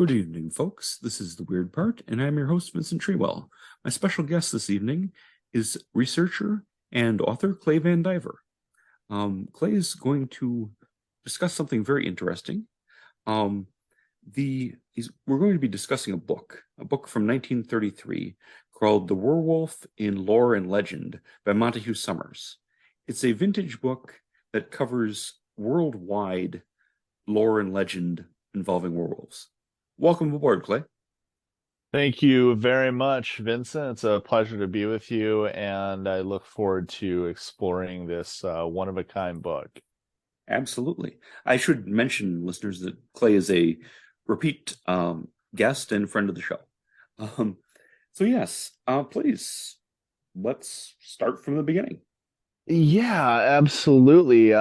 Good evening, folks. This is The Weird Part, and I'm your host, Vincent Treewell. My special guest this evening is researcher and author Clay Vandiver. Clay is going to discuss something very interesting. Um, we're going to be discussing a book from 1933 called The Werewolf in Lore and Legend by Montague Summers. It's a vintage book that covers worldwide lore and legend involving werewolves. Welcome aboard, Clay. Thank you very much, Vincent. It's a pleasure to be with you, and I look forward to exploring this one-of-a-kind book. Absolutely. I should mention, listeners, that Clay is a repeat guest and friend of the show. Um, yes, please, let's start from the beginning. Yeah, absolutely.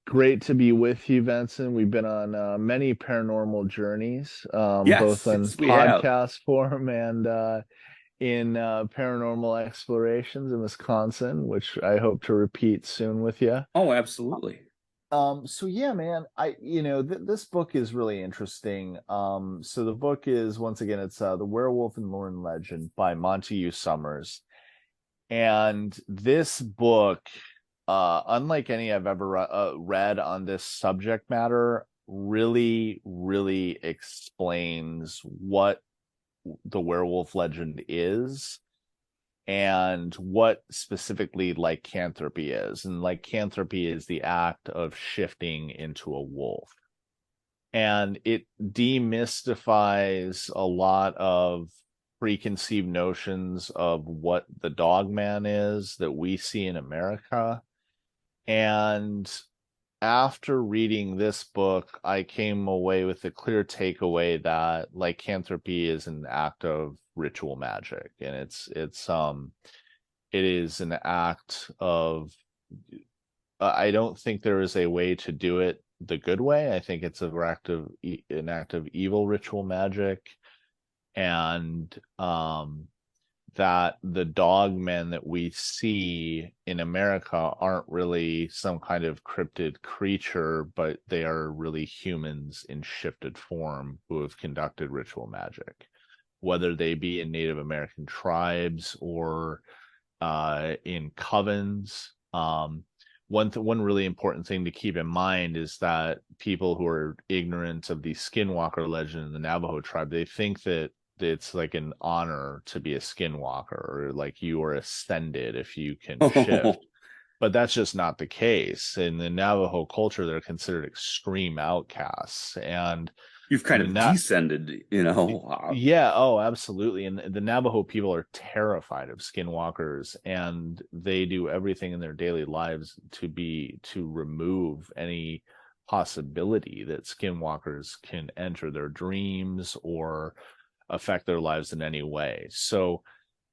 Great to be with you, Vincent. We've been on many paranormal journeys, both Yes, in yes, we have. podcast form and in paranormal explorations in Wisconsin, which I hope to repeat soon with you. Oh, absolutely. So yeah, man, this book is really interesting. So the book is, once again, it's The Werewolf in Lore and Legend by Montague Summers. And this book, unlike any I've ever read on this subject matter, really, really explains what the werewolf legend is and what specifically lycanthropy is. And lycanthropy is the act of shifting into a wolf. And it demystifies a lot of preconceived notions of what the dog man is that we see in America. And after reading this book, I came away with a clear takeaway that lycanthropy is an act of ritual magic, and it is an act of I don't think there is a way to do it the good way. I think it's an act of evil ritual magic, and that the dogmen that we see in America aren't really some kind of cryptid creature, but they are really humans in shifted form who have conducted ritual magic, whether they be in Native American tribes or in covens. One really important thing to keep in mind is that people who are ignorant of the skinwalker legend in the Navajo tribe, they think that it's like an honor to be a skinwalker, or like you are ascended if you can shift. But that's just not the case. In the Navajo culture, they're considered extreme outcasts. And You've kind the of descended, yeah, oh, absolutely. And the Navajo people are terrified of skinwalkers, and they do everything in their daily lives to remove any possibility that skinwalkers can enter their dreams or affect their lives in any way. So,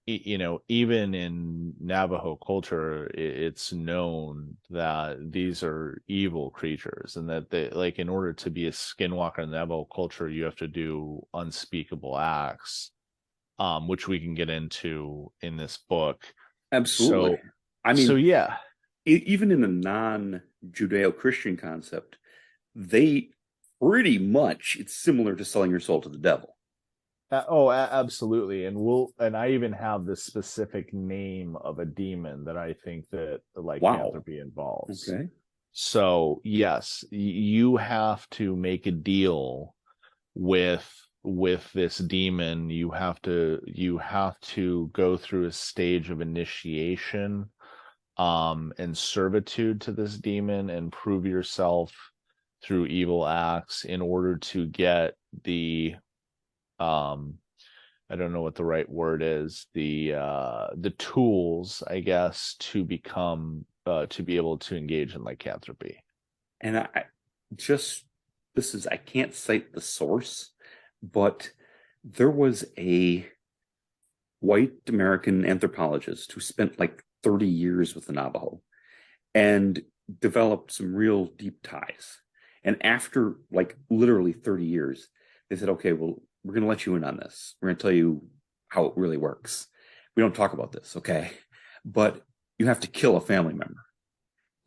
even in Navajo culture, it's known that these are evil creatures, and that they, like, in order to be a skinwalker in Navajo culture, you have to do unspeakable acts, which we can get into in this book. Absolutely. So, I so mean, yeah. even in a non-Judeo-Christian concept, they pretty much, it's similar to selling your soul to the devil. Absolutely. And I even have the specific name of a demon that I think that the Wow. lycanthropy involves. Okay. So yes, you have to make a deal with this demon. You have to go through a stage of initiation and servitude to this demon, and prove yourself through evil acts in order to get the I don't know what the right word is, the tools, I guess, to become to be able to engage in lycanthropy. And just, I can't cite the source, but there was a white American anthropologist who spent like 30 years with the Navajo and developed some real deep ties. And after like literally 30 years, they said, okay, well, we're going to let you in on this. We're going to tell you how it really works. We don't talk about this, okay? But you have to kill a family member.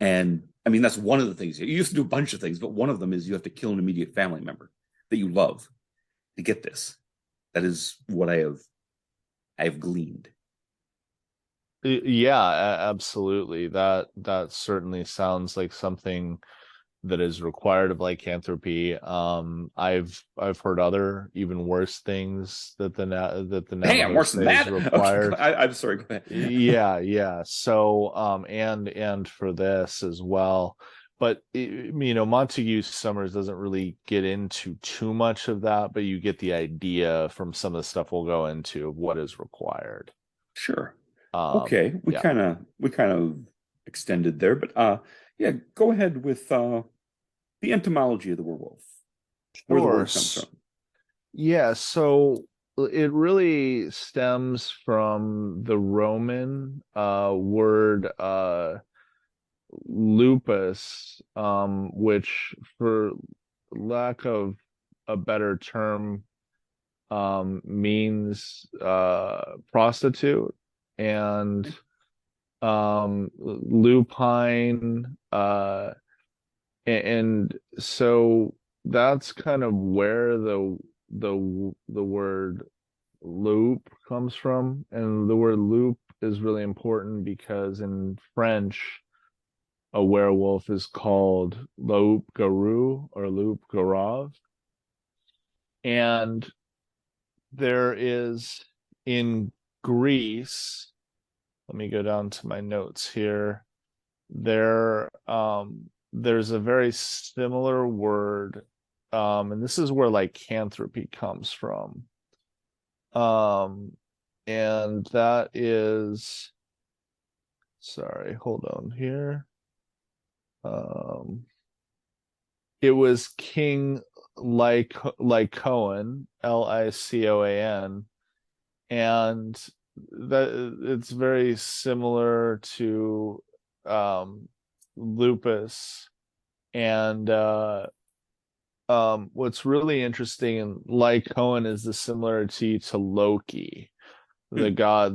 And I mean, that's one of the things. You used to do a bunch of things, but one of them is you have to kill an immediate family member that you love. to get this. That is what I've gleaned. Yeah, absolutely. That certainly sounds like something that is required of lycanthropy. I've heard other even worse things that the Damn, Navajo worse than say is that. Okay, required. I'm sorry. Go ahead. Yeah. So and for this as well. But Montague Summers doesn't really get into too much of that, but you get the idea from some of the stuff we'll go into of what is required. Sure. Okay, Yeah, we kind of extended there, but yeah, go ahead with the entomology of the werewolf, where the sure. word comes from. Yeah, so it really stems from the Roman word lupus, which for lack of a better term means prostitute, and lupine, and so that's kind of where the word loop comes from. And the word loop is really important because in French, a werewolf is called loup garou or loup garou. And there is in Greece, let me go down to my notes here. There's a very similar word, and this is where lycanthropy comes from. And that is, sorry, hold on here. Um, it was King Lycoan, Licoan, and that it's very similar to lupus. And what's really interesting in Lycoan is the similarity to Loki, Hmm.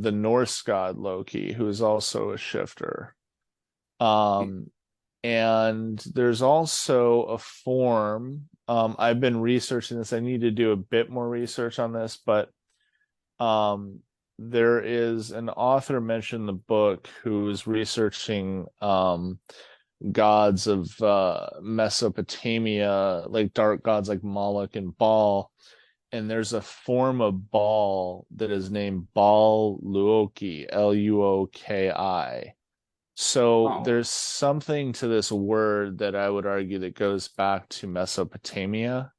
the Norse god Loki, who is also a shifter. Um, and there's also a form. I've been researching this. I need to do a bit more research on this, but there is an author mentioned in the book who is researching gods of Mesopotamia, like dark gods like Moloch and Baal. And there's a form of Baal that is named Baal Luoki, Luoki. So Wow. there's something to this word that I would argue that goes back to Mesopotamia.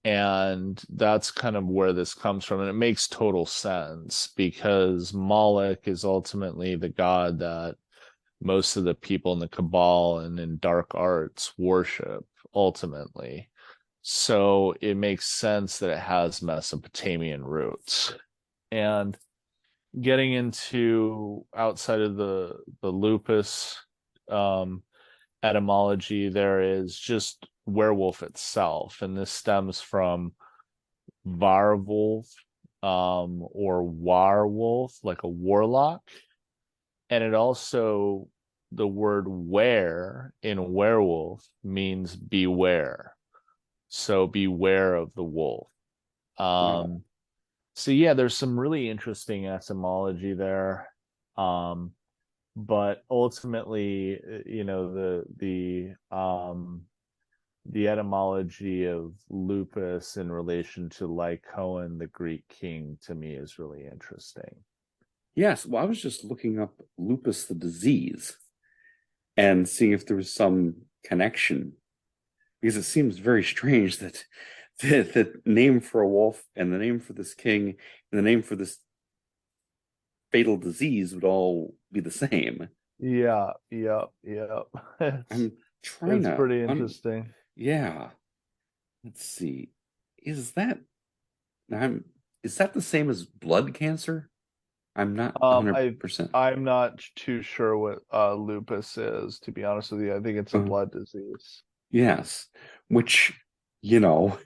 And that's kind of where this comes from. And it makes total sense because Moloch is ultimately the god that most of the people in the Cabal and in dark arts worship ultimately. So it makes sense that it has Mesopotamian roots. And getting into outside of the lupus um, etymology, there is just werewolf itself, and this stems from Varwolf, or Warwolf, like a warlock. And it also, the word were in werewolf means beware. So beware of the wolf. Wow. So yeah, there's some really interesting etymology there. But ultimately, the etymology of lupus in relation to Lycoan, the Greek king, to me is really interesting. Yes. Well, I was just looking up lupus, the disease, and seeing if there was some connection because it seems very strange that the name for a wolf and the name for this king and the name for this fatal disease would all be the same. Yeah. I'm trying It's to pretty interesting. yeah. Let's see. Is that I'm is that the same as blood cancer? I'm not I 100%. I'm not too sure what lupus is, to be honest with you. I think it's a Uh, blood disease. yes, which you know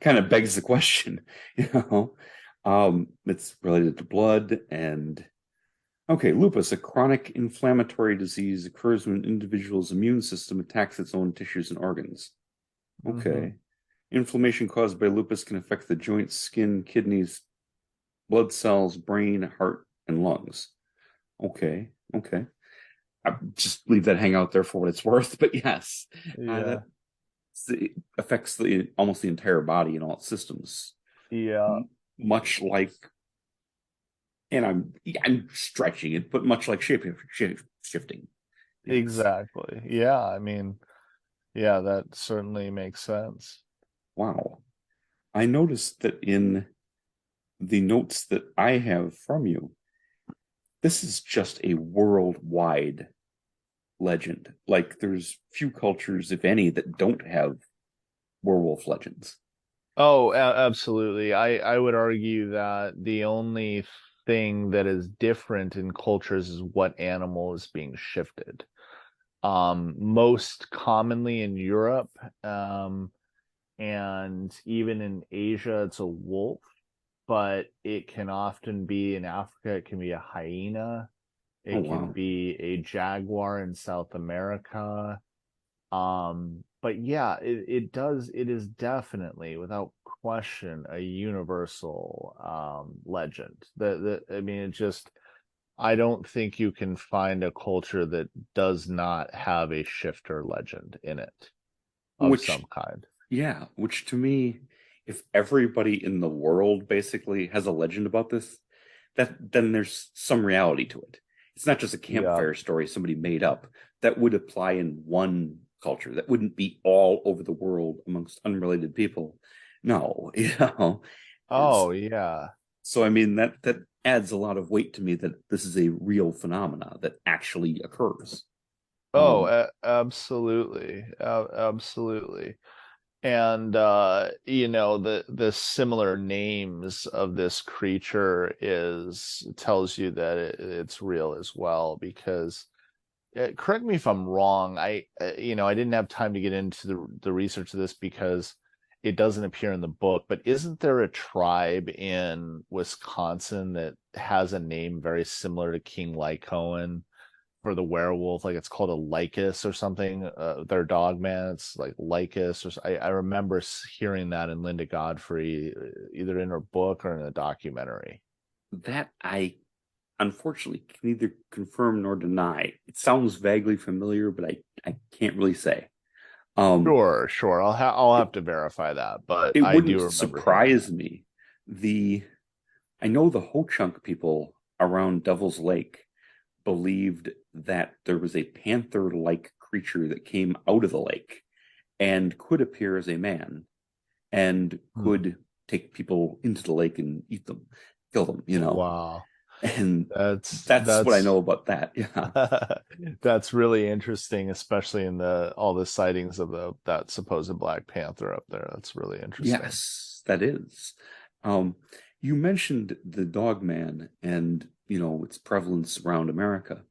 kind of begs the question, you know. It's related to blood and okay, lupus, a chronic inflammatory disease, occurs when an individual's immune system attacks its own tissues and organs. Mm-hmm. Okay. Inflammation caused by lupus can affect the joints, skin, kidneys, blood cells, brain, heart, and lungs. Okay, okay. I just leave that hang out there for what it's worth. But yes, Yeah. that affects almost the entire body and all its systems. Yeah. Much like, and I'm stretching it, but much like shifting. Yes. Exactly. Yeah. I mean, yeah, that certainly makes sense. Wow. I noticed that in the notes that I have from you, this is just a worldwide legend. Like there's few cultures, if any, that don't have werewolf legends. Oh, absolutely. I would argue that the only thing that is different in cultures is what animal is being shifted. Most commonly in Europe, and even in Asia, it's a wolf, but it can often be in Africa, it can be a hyena, Oh it can wow. be a jaguar in South America. But yeah, it is definitely, without question, a universal legend. I mean, it just, I don't think you can find a culture that does not have a shifter legend in it of some Which, kind. yeah, which to me, if everybody in the world basically has a legend about this, that then there's some reality to it. It's not just a Yeah. campfire story somebody made up that would apply in one culture. That wouldn't be all over the world amongst unrelated people. No, Oh, yeah. so I mean that adds a lot of weight to me that this is a real phenomena that actually occurs. Oh, Um, absolutely. Absolutely. And you know, the similar names of this creature is tells you that it's real as well, because correct me if I'm wrong, you know, I didn't have time to get into the research of this because it doesn't appear in the book, but isn't there a tribe in Wisconsin that has a name very similar to King Lycoan for the werewolf? Like it's called a Lycus or something. Their dog man, it's like Lycus, or I remember hearing that in Linda Godfrey, either in her book or in a documentary. that I unfortunately can neither confirm nor deny. It sounds vaguely familiar, but I can't really say. Um, Sure, sure. I'll it, have to verify that, but it I wouldn't do remember hearing that. surprise me. The I know the Ho Chunk people around Devil's Lake believed that there was a panther-like creature that came out of the lake and could appear as a man and Hmm. could take people into the lake and eat them, kill them. Wow. And that's what I That's know about that. Yeah. that's really interesting, especially in the all the sightings of the that supposed Black Panther up there. That's really interesting. Yes, that is. Um, you mentioned the dog man and its prevalence around America.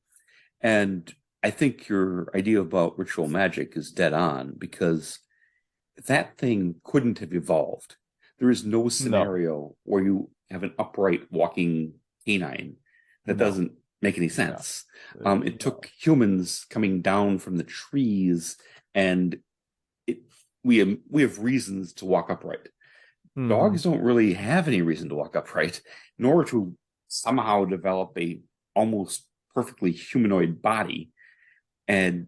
And I think your idea about ritual magic is dead on because that thing couldn't have evolved. There is no No, scenario where you have an upright walking canine. That no, doesn't make any no, sense. It no. took humans coming down from the trees, and it, we have reasons to walk upright. Hmm. Dogs don't really have any reason to walk upright, nor to somehow develop a almost perfectly humanoid body. And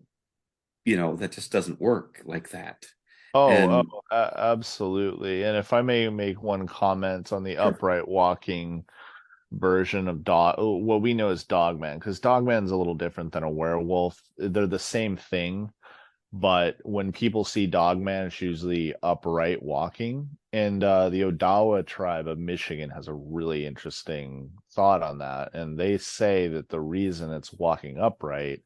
that just doesn't work like that. Oh, And absolutely. And if I may make one comment on the sure. upright walking version of dog, what we know as Dogman, because Dogman's a little different than a werewolf. They're the same thing, but when people see Dogman, it's usually upright walking. And the Odawa tribe of Michigan has a really interesting thought on that. And they say that the reason it's walking upright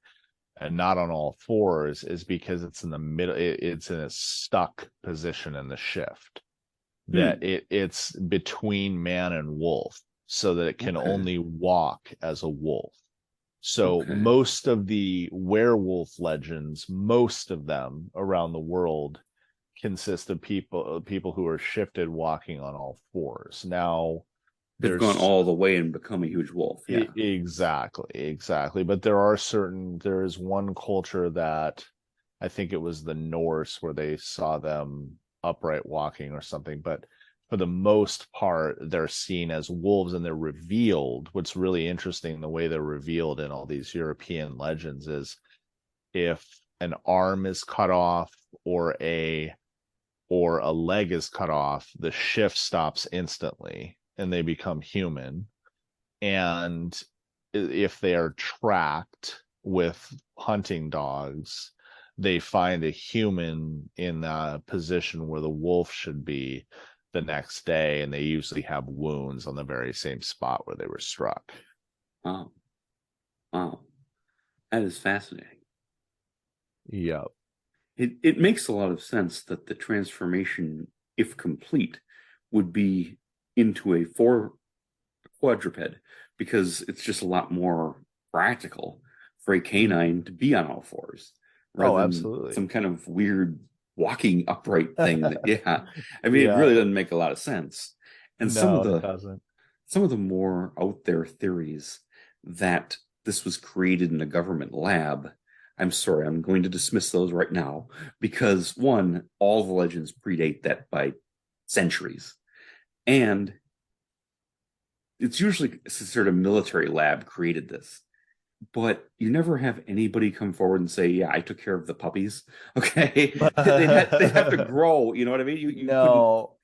and not on all fours is because it's in the middle, it's in a stuck position in the shift, that Hmm. it's between man and wolf, so that it can Okay. only walk as a wolf. So Okay. most of the werewolf legends, most of them around the world, consist of people who are shifted walking on all fours. Now, They've gone there's all the way and become a huge wolf. Yeah. exactly. But there is one culture that I think it was the Norse where they saw them. upright walking or something, but for the most part, they're seen as wolves, and they're revealed. What's really interesting, the way they're revealed in all these European legends, is if an arm is cut off or a leg is cut off, the shift stops instantly and they become human. And if they are tracked with hunting dogs, they find a human in a position where the wolf should be the next day, and they usually have wounds on the very same spot where they were struck. Wow. Wow. That is fascinating. Yep. It makes a lot of sense that the transformation, if complete, would be into a quadruped, because it's just a lot more practical for a canine to be on all fours rather than Absolutely. some kind of weird walking upright thing that, yeah. I mean, it Yeah. really doesn't make a lot of sense. And No, it doesn't. some of the more out there theories that this was created in a government lab, I'm sorry, I'm going to dismiss those right now, because one, all the legends predate that by centuries. And it's usually sort of military lab created this, but you never have anybody come forward and say, "Yeah, I took care of the puppies." Okay, they'd have to grow. You know what I mean? You couldn't No.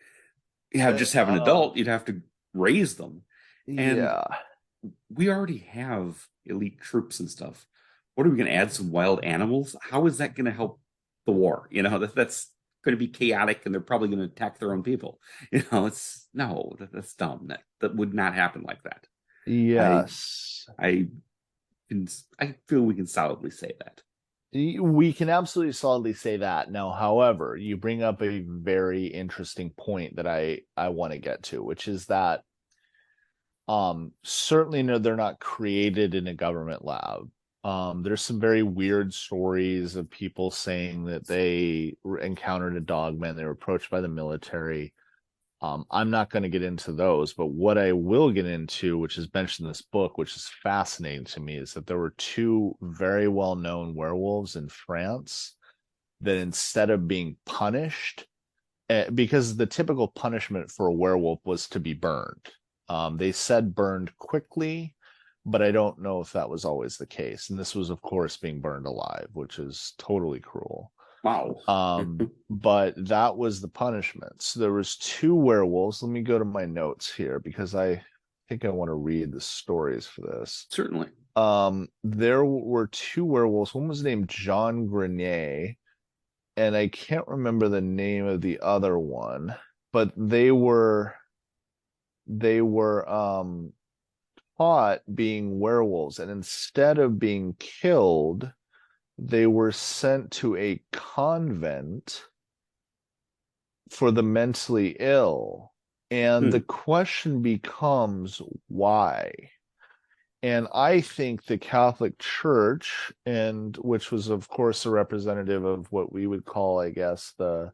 have an adult. You'd have to raise them, and Yeah. we already have elite troops and stuff. What are we going to add? Some wild animals? How is that going to help the war? You know, that's going to be chaotic, and they're probably going to attack their own people. You know, it's no, that's dumb. That would not happen like that. Yes. I I feel we can solidly say that. We can absolutely solidly say that. Now, however, you bring up a very interesting point that I want to get to, which is that certainly no, they're not created in a government lab. There's some very weird stories of people saying that they encountered a dogman, they were approached by the military. I'm not going to get into those, but what I will get into, which is mentioned in this book, which is fascinating to me, is that there were two very well-known werewolves in France that, instead of being punished, because the typical punishment for a werewolf was to be burned. They said burned quickly, but I don't know if that was always the case. And this was, of course, being burned alive, which is totally cruel. Wow. But that was the punishment. So there was two werewolves. Let me go to my notes here, because I think I want to read the stories for this. Certainly. There were two werewolves. One was named Jean Grenier, and I can't remember the name of the other one, but they were caught being werewolves, and instead of being killed, they were sent to a convent for the mentally ill. And the question becomes, why? And I think the Catholic Church, and which was, of course, a representative of what we would call, I guess, the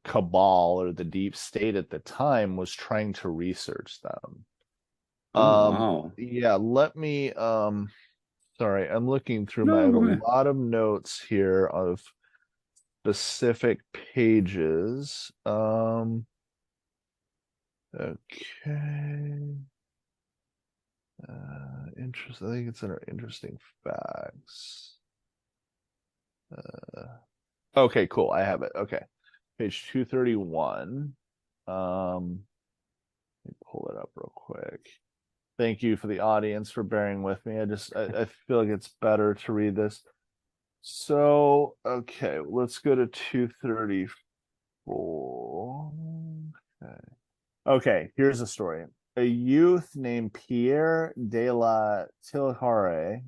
cabal or the deep state at the time, was trying to research them. Oh, wow. Yeah, let me sorry, I'm looking through No, I have go a ahead. lot of notes here of specific pages. Okay. Interesting. I think it's under interesting facts. Okay, cool. I have it. Okay. Page 231. Let me pull it up real quick. Thank you for the audience for bearing with me. I feel like it's better to read this. So, okay, let's go to 234. Okay, here's a story. A youth named Pierre de la Tillare,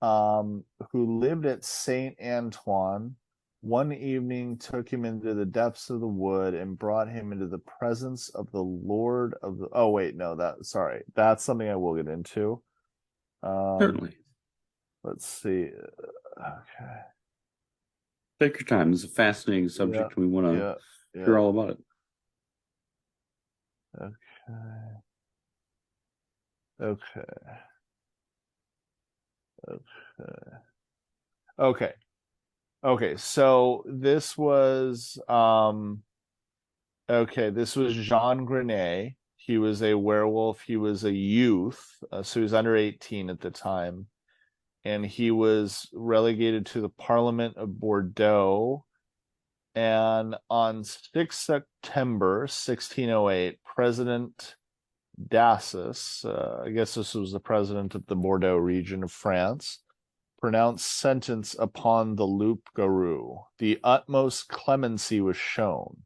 who lived at Saint Antoine, one evening took him into the depths of the wood and brought him into the presence of the Lord of the. Oh wait, no, that's something I will get into. Certainly. Let's see. Okay. Take your time. It's a fascinating subject. We want to hear all about it. Okay. Okay. Okay. Okay. Okay, so this was Jean Grenet. He was a werewolf. He was a youth, so he was under 18 at the time, and he was relegated to the Parliament of Bordeaux. And on 6 September 1608, President Dassus, I guess this was the president of the Bordeaux region of France, pronounced sentence upon the loup-garou. The utmost clemency was shown.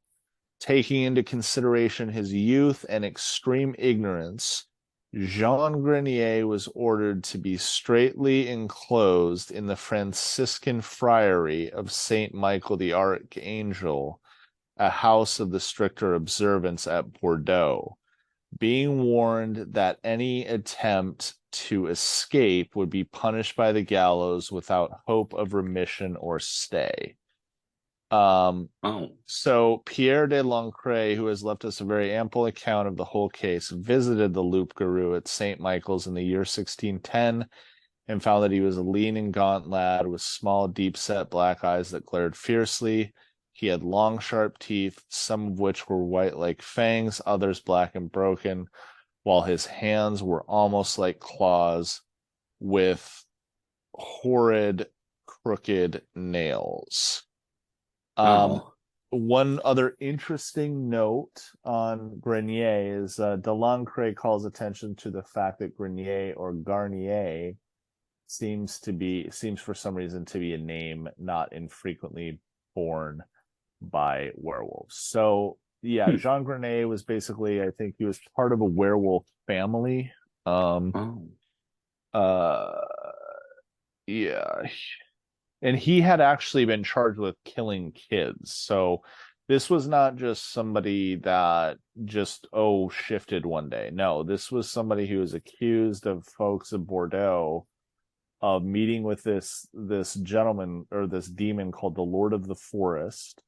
Taking into consideration his youth and extreme ignorance, Jean Grenier was ordered to be straitly enclosed in the Franciscan friary of Saint Michael the Archangel, a house of the stricter observance at Bordeaux, being warned that any attempt to escape would be punished by the gallows without hope of remission or stay. Oh, So Pierre de Lancret, who has left us a very ample account of the whole case, visited the loup-garou at St. Michael's in the year 1610 and found that he was a lean and gaunt lad with small, deep-set black eyes that glared fiercely. He had long, sharp teeth, some of which were white like fangs, others black and broken, while his hands were almost like claws with horrid, crooked nails. oh, One other interesting note on Grenier is Delancre calls attention to the fact that Grenier or Garnier seems for some reason to be a name not infrequently borne by werewolves. So yeah, hmm. Jean Grenier was basically, I think he was part of a werewolf family. Um, Oh, uh, yeah, and he had actually been charged with killing kids. So this was not just somebody that just shifted one day. No, this was somebody who was accused of folks of Bordeaux of meeting with this gentleman or this demon called the Lord of the Forest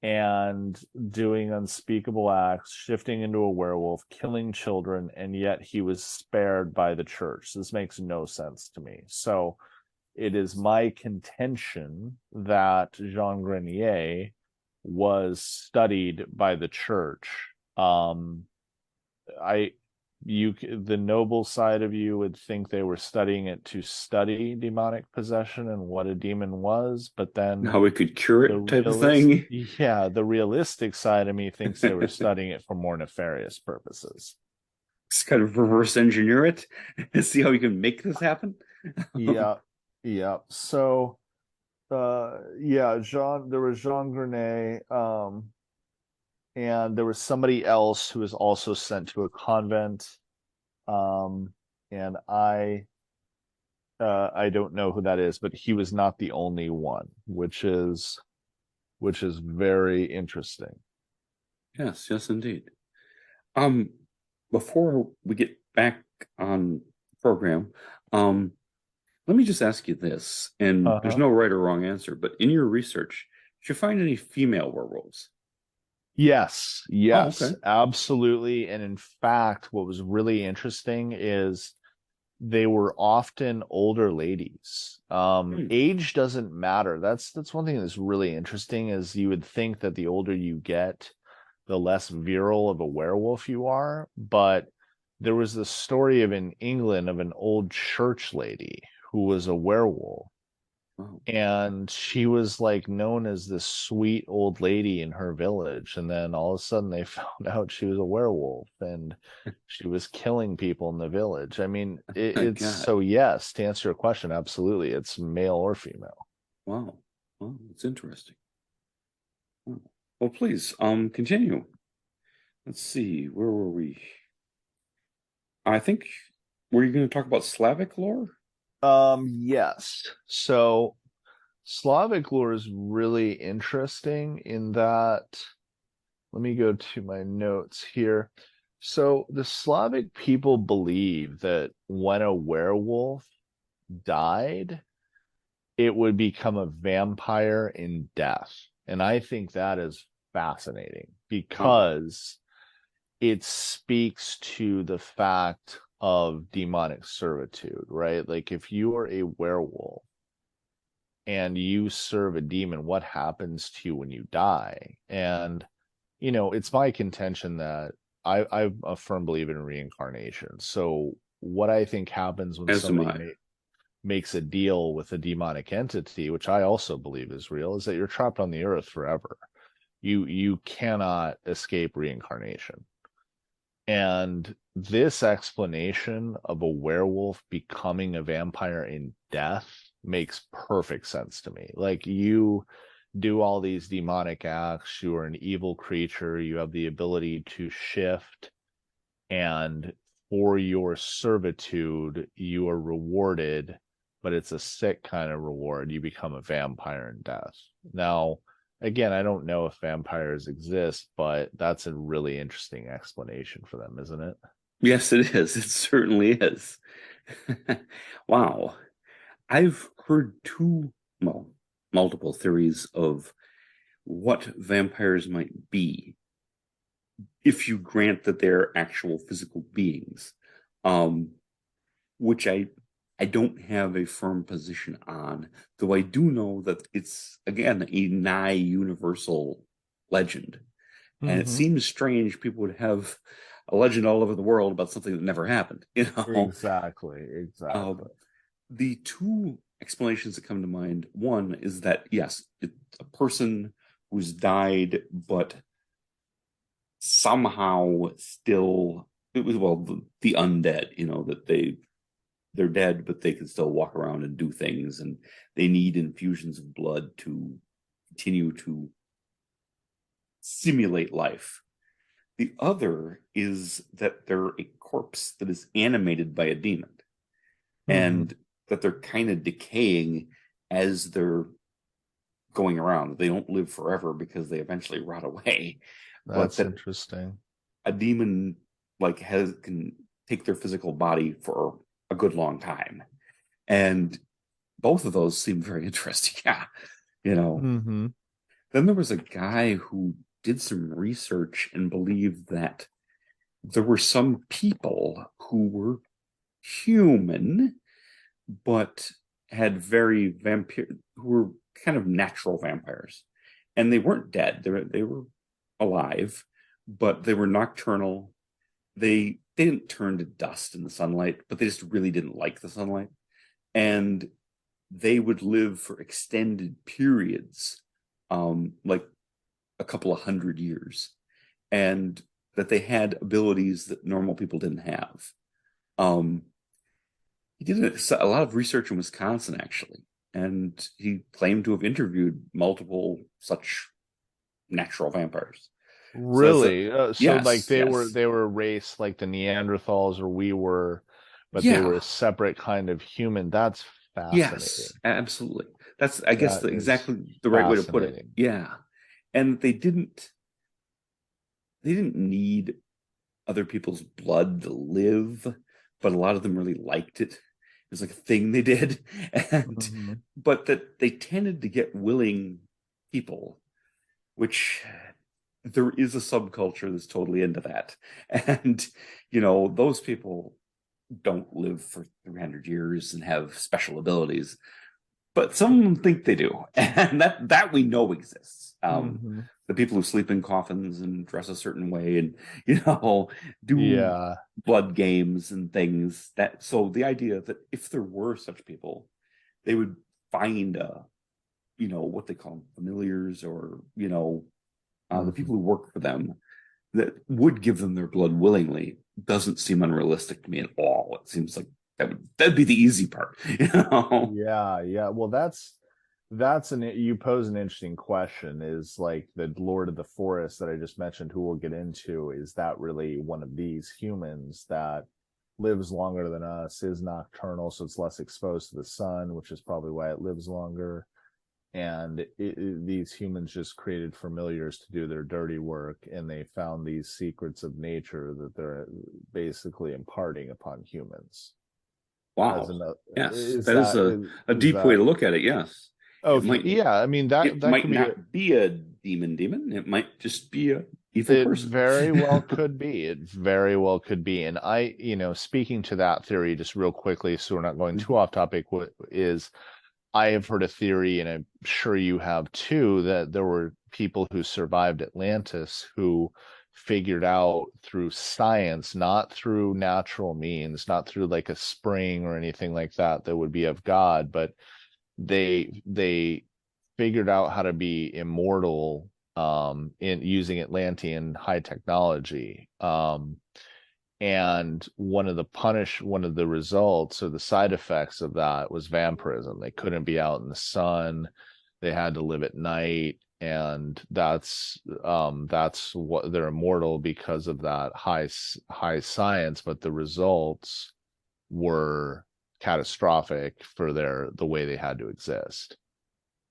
and doing unspeakable acts, shifting into a werewolf, killing children, and yet he was spared by the church. This makes no sense to me. So it is my contention that Jean Grenier was studied by the church. I the noble side of you would think they were studying it to study demonic possession and what a demon was, but then how we could cure the it, type of realist thing. yeah, the realistic side of me thinks they were studying it for more nefarious purposes. Just kind of reverse engineer it and see how we can make this happen. Yeah, yeah. So yeah, there was Jean Grenet, and there was somebody else who was also sent to a convent. Um, and I don't know who that is, but he was not the only one, which is very interesting. Yes, yes, indeed. Um, Before we get back on the program, um, let me just ask you this, and there's Uh-huh. no right or wrong answer, but in your research, did you find any female werewolves? Yes, Oh, yes, okay. absolutely. And in fact, what was really interesting is they were often older ladies. Hmm. Age doesn't matter. That's one thing that's really interesting is you would think that the older you get, the less virile of a werewolf you are. But there was this story of in England of an old church lady who was a werewolf. Wow. And she was like known as this sweet old lady in her village. And then all of a sudden they found out she was a werewolf and she was killing people in the village. I mean, My it's God. so yes, to answer your question, absolutely. It's male or female. Wow. Wow, it's interesting. Wow. Well, please, continue. Let's see, where were we? I think, were you going to talk about Slavic lore? Yes. So Slavic lore is really interesting in that, let me go to my notes here. So the Slavic people believe that when a werewolf died, it would become a vampire in death. And I think that is fascinating Oh, because it speaks to the fact of demonic servitude, right? Like if you are a werewolf and you serve a demon, what happens to you when you die? And it's my contention that I'm a firm believer in reincarnation. So what I think happens when As am somebody I. makes a deal with a demonic entity, which I also believe is real, is that you're trapped on the earth forever. You cannot escape reincarnation. And this explanation of a werewolf becoming a vampire in death makes perfect sense to me. Like, you do all these demonic acts, you are an evil creature, you have the ability to shift, and for your servitude, you are rewarded, but it's a sick kind of reward. You become a vampire in death. Now, again, I don't know if vampires exist, but that's a really interesting explanation for them, isn't it? Yes, it is. It certainly is. Wow. I've heard well, multiple theories of what vampires might be if you grant that they're actual physical beings, um, which I don't have a firm position on, though I do know that it's again a nigh universal legend. And it Mm-hmm. seems strange people would have a legend all over the world about something that never happened, you know. Exactly, Um, exactly. the two explanations that come to mind, one is that yes, it's a person who's died, but somehow still it was well the undead, that they're dead, but they can still walk around and do things, and they need infusions of blood to continue to simulate life. The other is that they're a corpse that is animated by a demon, Mm-hmm. and that they're kind of decaying as they're going around. They don't live forever because they eventually rot away, but That's that interesting. a demon can take their physical body for a good long time. And both of those seem very interesting. Yeah. You know, Mm-hmm. then there was a guy who did some research and believed that there were some people who were human, but had very vampire, who were kind of natural vampires. And they weren't dead. They were alive, but they were nocturnal. They didn't turn to dust in the sunlight, but they just really didn't like the sunlight. And they would live for extended periods, like a couple of 100 years, and that they had abilities that normal people didn't have. Um, he did a lot of research in Wisconsin, actually, and he claimed to have interviewed multiple such natural vampires. So that's a Really? So like yes, they were yes, they were a race like the Neanderthals or we were, but they were yeah, a separate kind of human. That's yes, fascinating. absolutely. That's, I guess, That is exactly the right way to put it. fascinating. Yeah, and they didn't need other people's blood to live, but a lot of them really liked it. It was like a thing they did, and Hmm. but that they tended to get willing people, which there is a subculture that's totally into that, and those people don't live for 300 years and have special abilities, but some of them think they do, and that we know exists. Hmm. The people who sleep in coffins and dress a certain way, and do Yeah. blood games and things. That so the idea that if there were such people, they would find what they call familiars, or the Hmm. people who work for them that would give them their blood willingly doesn't seem unrealistic to me at all. It seems like that'd be the easy part, you know. Yeah, yeah. Well, that's you pose an interesting question. Is like the Lord of the Forest that I just mentioned, who we'll get into, is that really one of these humans that lives longer than us, is nocturnal, so it's less exposed to the sun, which is probably why it lives longer. And these humans just created familiars to do their dirty work, and they found these secrets of nature that they're basically imparting upon humans. As Wow. another, Yes, is that is that a is deep way that to look at it. Yes. It okay? might Yeah, I mean that it that might could be a, not be a demon. It might just be a evil it person. very well could be. It very well could be. And speaking to that theory just real quickly, so we're not going too off topic, is I have heard a theory, and I'm sure you have too, that there were people who survived Atlantis who figured out through science, not through natural means, not through like a spring or anything like that that would be of God, but they figured out how to be immortal in using Atlantean high technology. And one of the results or the side effects of that was vampirism. They couldn't be out in the sun. They had to live at night. And that's what they're immortal because of that high science, but the results were catastrophic for the way they had to exist.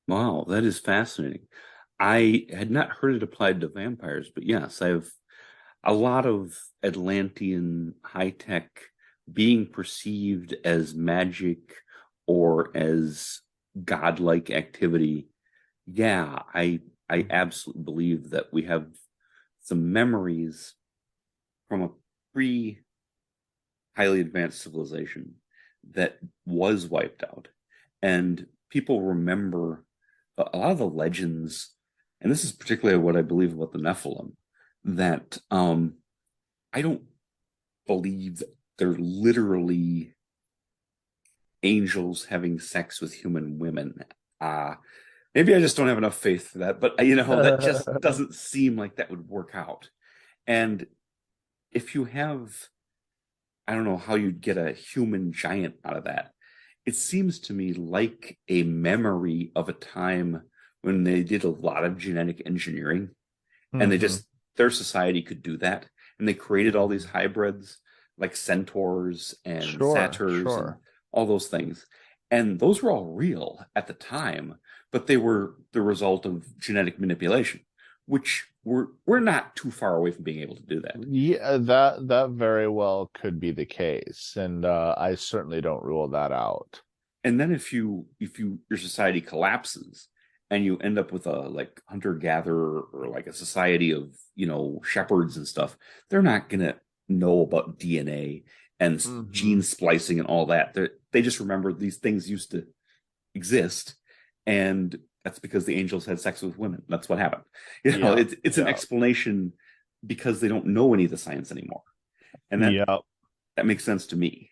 Wow, that is fascinating. I had not heard it applied to vampires, but yes, I have a lot of Atlantean high tech being perceived as magic or as godlike activity. Yeah, I absolutely believe that we have some memories from a pre highly advanced civilization that was wiped out. And people remember a lot of the legends, and this is particularly what I believe about the Nephilim, that I don't believe they're literally angels having sex with human women. Maybe I just don't have enough faith for that, but that just doesn't seem like that would work out. And if you have, I don't know how you'd get a human giant out of that. It seems to me like a memory of a time when they did a lot of genetic engineering and Mhm. their society could do that. And they created all these hybrids like centaurs and Sure, satyrs and sure. all those things. And those were all real at the time, but they were the result of genetic manipulation, which we're not too far away from being able to do that. Yeah, that very well could be the case, and I certainly don't rule that out. And then if your society collapses and you end up with a like hunter gatherer or like a society of shepherds and stuff, they're not gonna know about DNA and gene Hmm. splicing and all that. They just remember these things used to exist, and that's because the angels had sex with women. That's what happened. Yeah, It's an yeah, explanation because they don't know any of the science anymore, and yeah, that makes sense to me.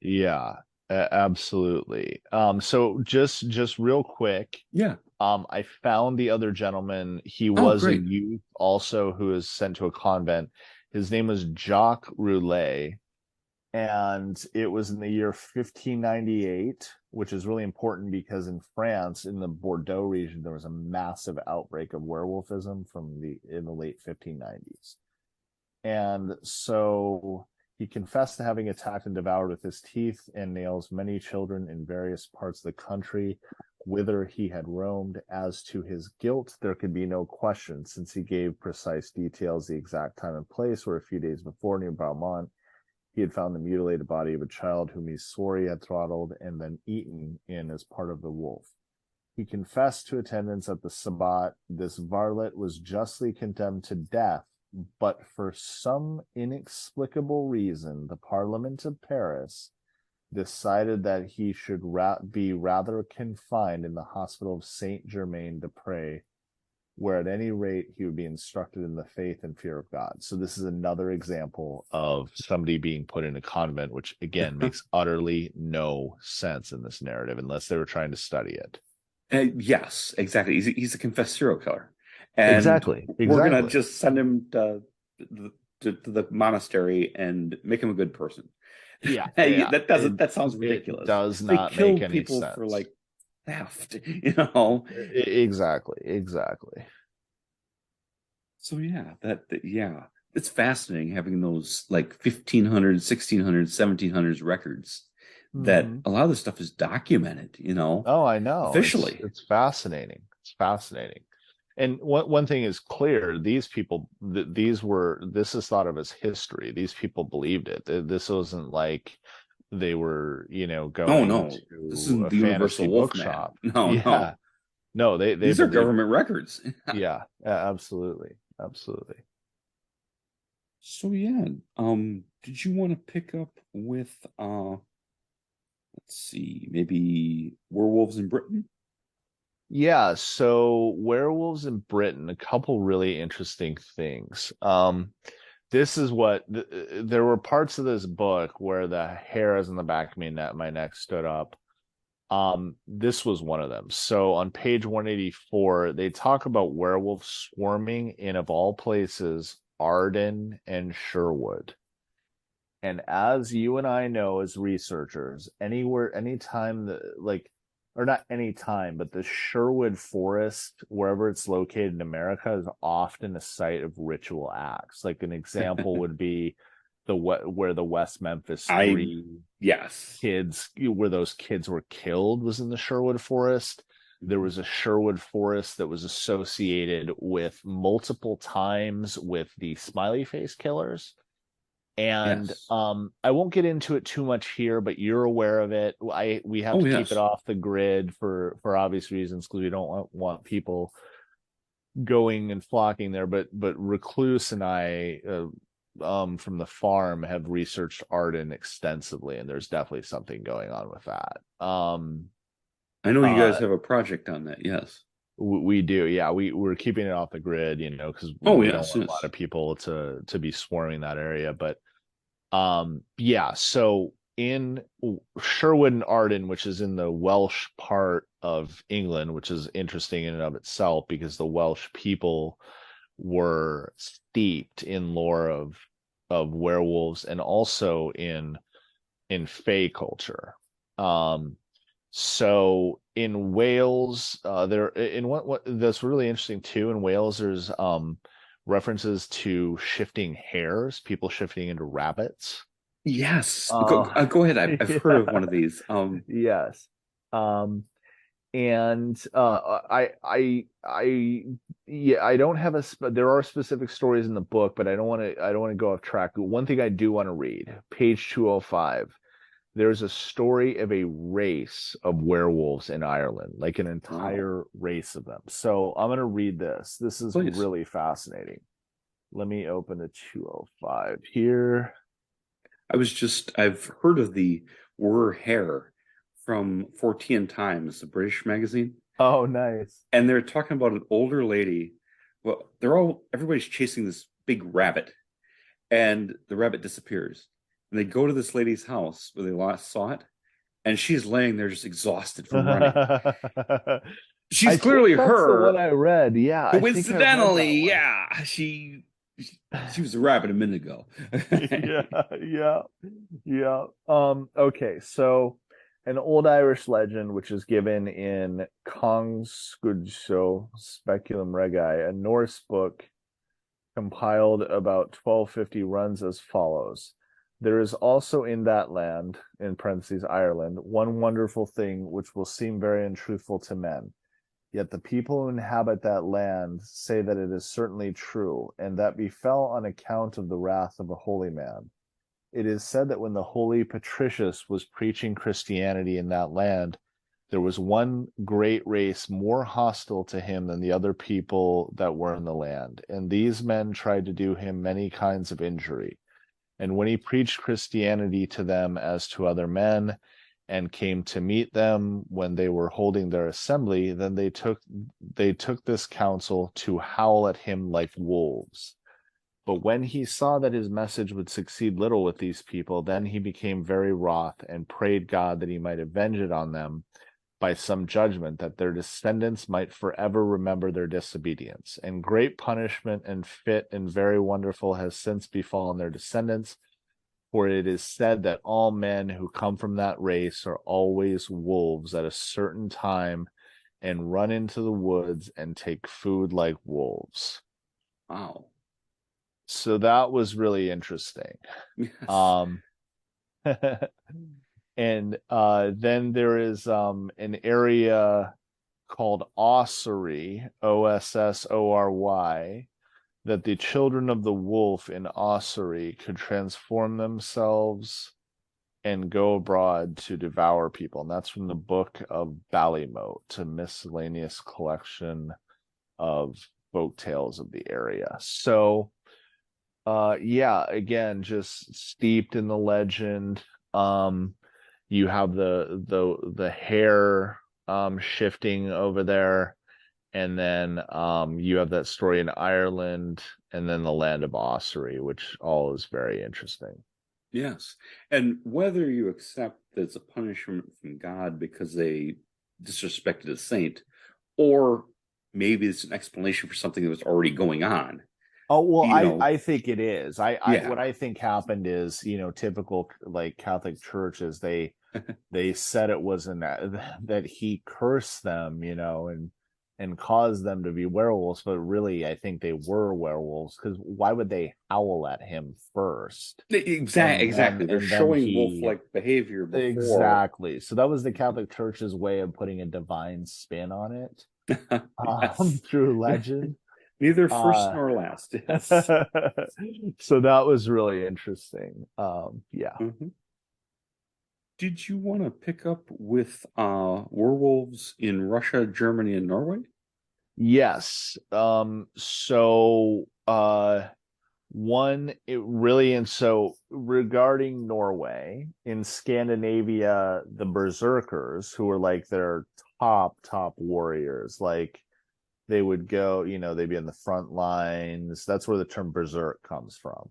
yeah, absolutely. So just real quick, Yeah. I found the other gentleman. He Oh, was a great. youth also who was sent to a convent. His name was Jacques Roulet, and it was in the year 1598, which is really important because in France, in the Bordeaux region, there was a massive outbreak of werewolfism in the late 1590s. And so he confessed to having attacked and devoured with his teeth and nails many children in various parts of the country whither he had roamed. As to his guilt, there could be no question, since he gave precise details, the exact time and place, where a few days before, near Beaumont, he had found the mutilated body of a child whom he swore he had throttled and then eaten in as part of the wolf. He confessed to attendants at the Sabbat. This varlet was justly condemned to death, but for some inexplicable reason, the Parliament of Paris decided that he should be rather confined in the hospital of Saint Germain des Prés, where at any rate he would be instructed in the faith and fear of God. So this is another example of somebody being put in a convent, which again makes utterly no sense in this narrative unless they were trying to study it. Yes, exactly. He's a confessed serial killer, and Exactly, we're gonna exactly. just send him to the monastery and make him a good person. Yeah, yeah. That sounds It ridiculous. does They not make killed any people for sense. like theft. Exactly, exactly. So yeah, yeah, it's fascinating having those like 1500s, 1600s, 1700s records that Hmm. a lot of this stuff is documented, Oh, I know. It's officially. it's fascinating. It's fascinating. And one thing is clear: these people, this is thought of as history. These people believed it. This wasn't like they were, No, going no, this to isn't a the fantasy Universal Wolfman. bookshop. No, Yeah, no. no, they These are believed. government records. Yeah, absolutely, absolutely. So yeah, did you want to pick up with Let's see, maybe werewolves in Britain. Yeah, so werewolves in Britain, a couple really interesting things. This is what there were parts of this book where the hairs on the back of my neck stood up. This was one of them. So on page 184, they talk about werewolves swarming in, of all places, Arden and Sherwood. And as you and I know as researchers, anywhere, anytime that like, or not any time, but the Sherwood Forest, wherever it's located in America, is often a site of ritual acts. Like an example would be where the West Memphis I Three yes. kids, where those kids were killed, was in the Sherwood Forest. There was a Sherwood Forest that was associated with multiple times with the smiley face killers. And Yes. I won't get into it too much here, but you're aware of it. We have Oh to keep it yes. off the grid for obvious reasons, because we don't want people going and flocking there. But Recluse and I from the farm have researched Arden extensively, and there's definitely something going on with that. I know you guys Uh have a project on that. Yes. we do, yeah. We're keeping it off the grid, because Oh we don't yes, want a lot yes. of people to be swarming that area. But yeah, so in Sherwood and Arden, which is in the Welsh part of England, which is interesting in and of itself, because the Welsh people were steeped in lore of werewolves, and also in fae culture. Um, so in Wales, there in what that's really interesting too. In Wales, there's references to shifting hares, people shifting into rabbits. Yes. Uh, Go ahead. I've heard of yeah, one of these. yes. Um, and yeah, I don't have there are specific stories in the book, but I don't want to go off track. One thing I do want to read, page 205. There's a story of a race of werewolves in Ireland, like an Wow. entire race of them. So I'm going to read this. This is Please. really fascinating. Let me open the 205 here. I've heard of the Were Hair from 14 Times, the British magazine. Oh, nice. And they're talking about an older lady. Well, everybody's chasing this big rabbit, and the rabbit disappears. And they go to this lady's house where they last saw it, and she's laying there just exhausted from running. She's I think clearly that's the one her. I read. Yeah, I think I read Coincidentally, that one. yeah, she was a rabbit a minute ago. Yeah, yeah, yeah. Okay, so an old Irish legend, which is given in Kongskudsho Speculum Regai, a Norse book compiled about 1250, runs as follows. There is also in that land, in parentheses Ireland, one wonderful thing which will seem very untruthful to men. Yet the people who inhabit that land say that it is certainly true, and that befell on account of the wrath of a holy man. It is said that when the holy Patricius was preaching Christianity in that land, there was one great race more hostile to him than the other people that were in the land, and these men tried to do him many kinds of injury. And when he preached Christianity to them as to other men, and came to meet them when they were holding their assembly, then they took this counsel to howl at him like wolves. But when he saw that his message would succeed little with these people, then he became very wroth and prayed God that he might avenge it on them by some judgment, that their descendants might forever remember their disobedience. And great punishment and fit and very wonderful has since befallen their descendants, for it is said that all men who come from that race are always wolves at a certain time, and run into the woods and take food like wolves. Wow. So that was really interesting. Yes. Um, and then there is an area called Ossory, Ossory, that the children of the wolf in Ossory could transform themselves and go abroad to devour people. And that's from the book of Ballymote, a miscellaneous collection of folk tales of the area. So yeah, again, just steeped in the legend. You have the hair shifting over there, and then you have that story in Ireland, and then the land of Ossory, which all is very interesting. Yes. And whether you accept that it's a punishment from God because they disrespected a saint, or maybe it's an explanation for something that was already going on, Oh, well, you know, I think it is. I yeah. what I think happened is, typical like Catholic churches, they said it was that he cursed them, and caused them to be werewolves, but really I think they were werewolves, because why would they howl at him first? Exactly. They're And then showing he wolf-like behavior before. exactly. So that was the Catholic Church's way of putting a divine spin on it, Yes. through legend. Neither first Uh nor last. Yes. so that was really interesting. Yeah. Mhm. Did you want to pick up with werewolves in Russia, Germany, and Norway? Yes. One, it really, and so regarding Norway, in Scandinavia, the berserkers, who were like their top warriors, like they would go, they'd be in the front lines. That's where the term berserk comes from.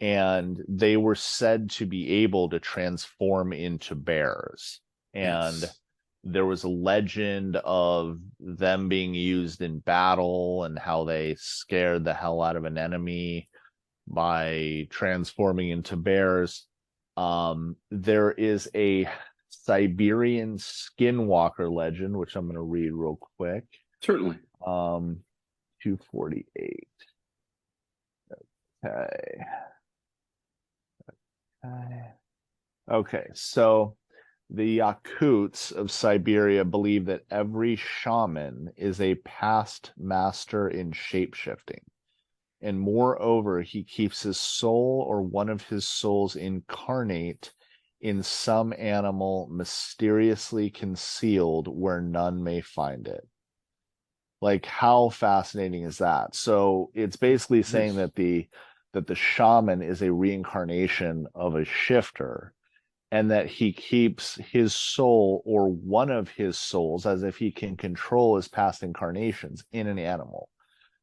And they were said to be able to transform into bears. And Yes. there was a legend of them being used in battle and how they scared the hell out of an enemy by transforming into bears. There is a Siberian skinwalker legend, which I'm going to read real quick. Certainly. 248. Okay. Okay, so the Yakuts of Siberia believe that every shaman is a past master in shapeshifting. And moreover, he keeps his soul or one of his souls incarnate in some animal mysteriously concealed where none may find it. Like, how fascinating is that? So it's basically saying Yes. that the shaman is a reincarnation of a shifter, and that he keeps his soul or one of his souls, as if he can control his past incarnations, in an animal,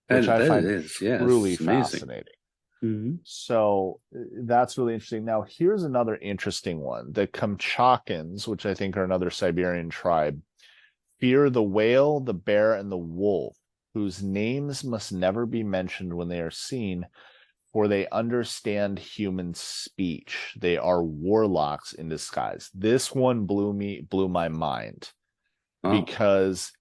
which I That find is, yes, truly it's amazing. fascinating. Hmm. So that's really interesting. Now, here's another interesting one. The Kamchakans, which I think are another Siberian tribe, fear the whale, the bear, and the wolf, whose names must never be mentioned when they are seen, for they understand human speech. They are warlocks in disguise. This one blew my mind, Oh, because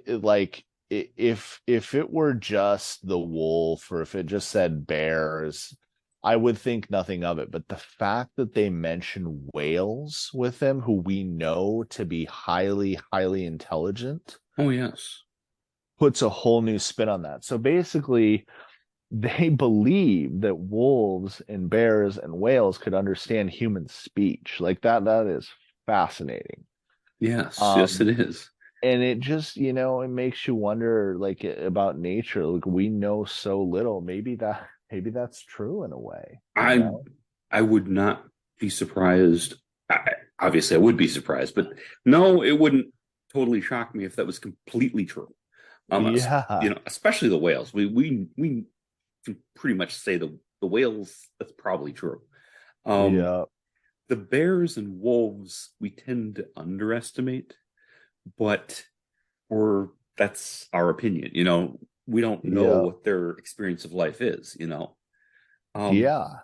like, if it were just the wolf, or if it just said bears, I would think nothing of it. But the fact that they mention whales with them, who we know to be highly intelligent, oh, yes. puts a whole new spin on that. So basically, they believe that wolves and bears and whales could understand human speech. Like that is fascinating. Yes, yes, it Um, is. and it just, it makes you wonder, like, about nature. Like, we know so little. Maybe that's true in a way, I I would not be surprised. Obviously, I would be surprised, but no, it wouldn't totally shock me if that was completely true. Yeah. Especially the whales. We can pretty much say the whales. That's probably true. Um, Yeah. the bears and wolves we tend to underestimate, but or that's our opinion. We don't know Yeah. what their experience of life is. Um, Yeah.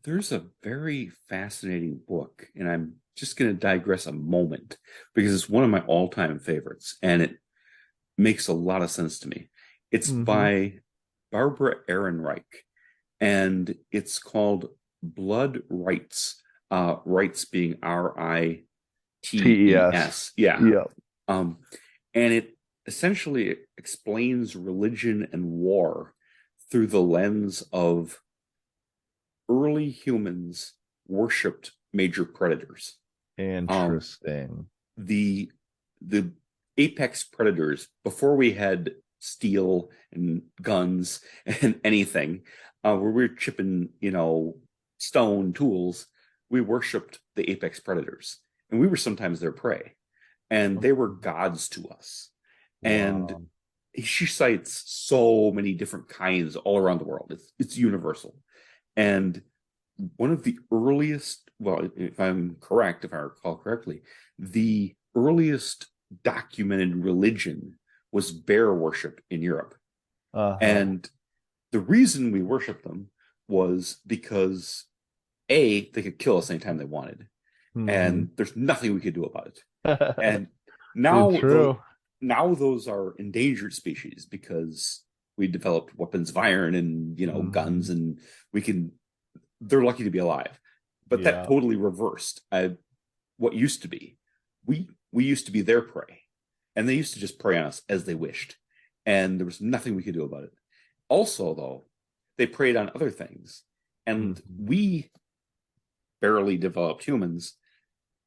there's a very fascinating book, and I'm just going to digress a moment because it's one of my all-time favorites, and it makes a lot of sense to me. It's Mm-hmm. by Barbara Ehrenreich, and it's called Blood Rights. Rights being TES. Rights. Yeah. Yeah. Um, and it essentially explains religion and war through the lens of early humans worshipped major predators. Um, Interesting. the the apex predators before we had steel and guns and anything, where we were chipping, stone tools. we worshipped the apex predators, and we were sometimes their prey, and they were gods to us. And Wow. she cites so many different kinds all around the world. It's universal. And one of the earliest, well, if I'm correct, if I recall correctly, the earliest documented religion was bear worship in Europe. Uh-huh. And the reason we worship them was because A, they could kill us anytime they wanted, Hmm. and there's nothing we could do about it. And now those True. now those are endangered species because we developed weapons of iron and guns, Hmm. and we can they're lucky to be alive. But that Yeah. totally reversed what used to be. We used to be their prey, and they used to just prey on us as they wished, and there was nothing we could do about it. Also, though, they preyed on other things, and Hmm. we barely developed humans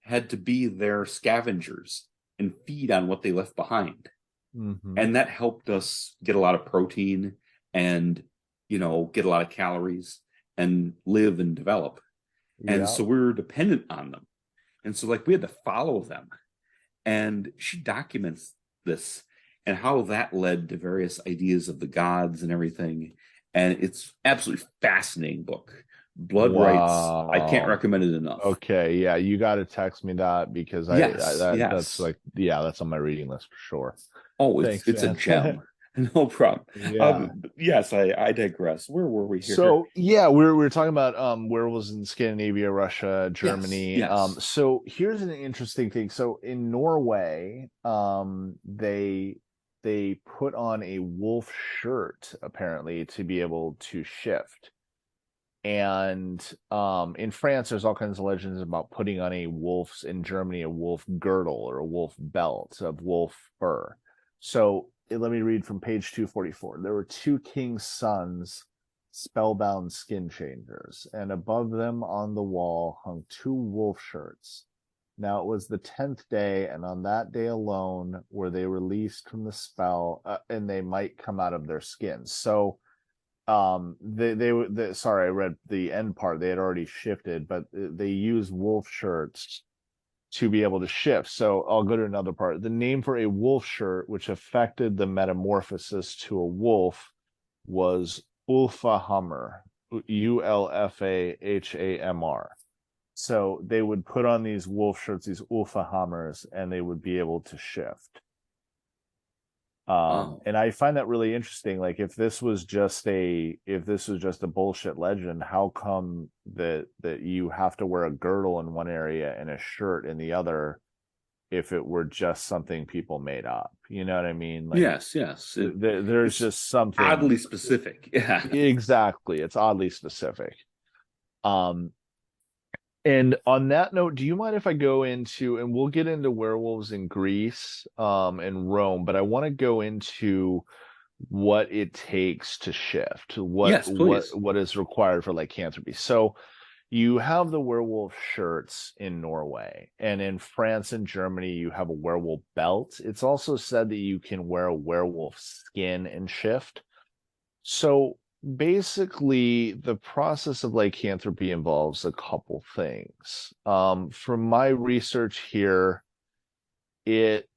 had to be their scavengers and feed on what they left behind. Hmm. And that helped us get a lot of protein and, get a lot of calories and live and develop. And Yeah. so we were dependent on them. And so, like, we had to follow them. And she documents this and how that led to various ideas of the gods and everything. And it's absolutely fascinating book. Blood Rights. I can't Wow. recommend it enough. Okay, yeah, you got to text me that because Yes, that's yes. like, yeah, that's on my reading list for sure. Oh, it's Thanks, it's a man. gem. No problem. Yeah. Yes, I digress. Where were we here? So yeah, we are talking about werewolves in Scandinavia, Russia, Yes, Germany. yes. So here's an interesting thing. So in Norway, they put on a wolf shirt apparently to be able to shift. And in France, there's all kinds of legends about putting on in Germany, a wolf girdle or a wolf belt of wolf fur. So let me read from page 244. There were two kings' sons, spellbound skin changers, and above them on the wall hung two wolf shirts. Now it was the 10th day, and on that day alone were they released from the spell, and they might come out of their skins. So sorry, I read the end part. They had already shifted, but they use wolf shirts to be able to shift. So I'll go to another part. The name for a wolf shirt which affected the metamorphosis to a wolf was Ulfahamr, Ulfahamr. So they would put on these wolf shirts, these Ulfahammers, and they would be able to shift. Wow. And I find that really interesting. Like if this was just a bullshit legend, how come that you have to wear a girdle in one area and a shirt in the other if it were just something people made up? You know what I mean? Like Yes, yes. there's It's just something oddly specific. Yeah. exactly. It's oddly specific. Um, And on that note, do you mind if I go into, and we'll get into werewolves in Greece, and Rome, but I want to go into what it takes to shift, Yes, please. what is required for lycanthropy. So you have the werewolf shirts in Norway, and in France and Germany, you have a werewolf belt. It's also said that you can wear a werewolf skin and shift. So basically, the process of lycanthropy involves a couple things. From my research here, it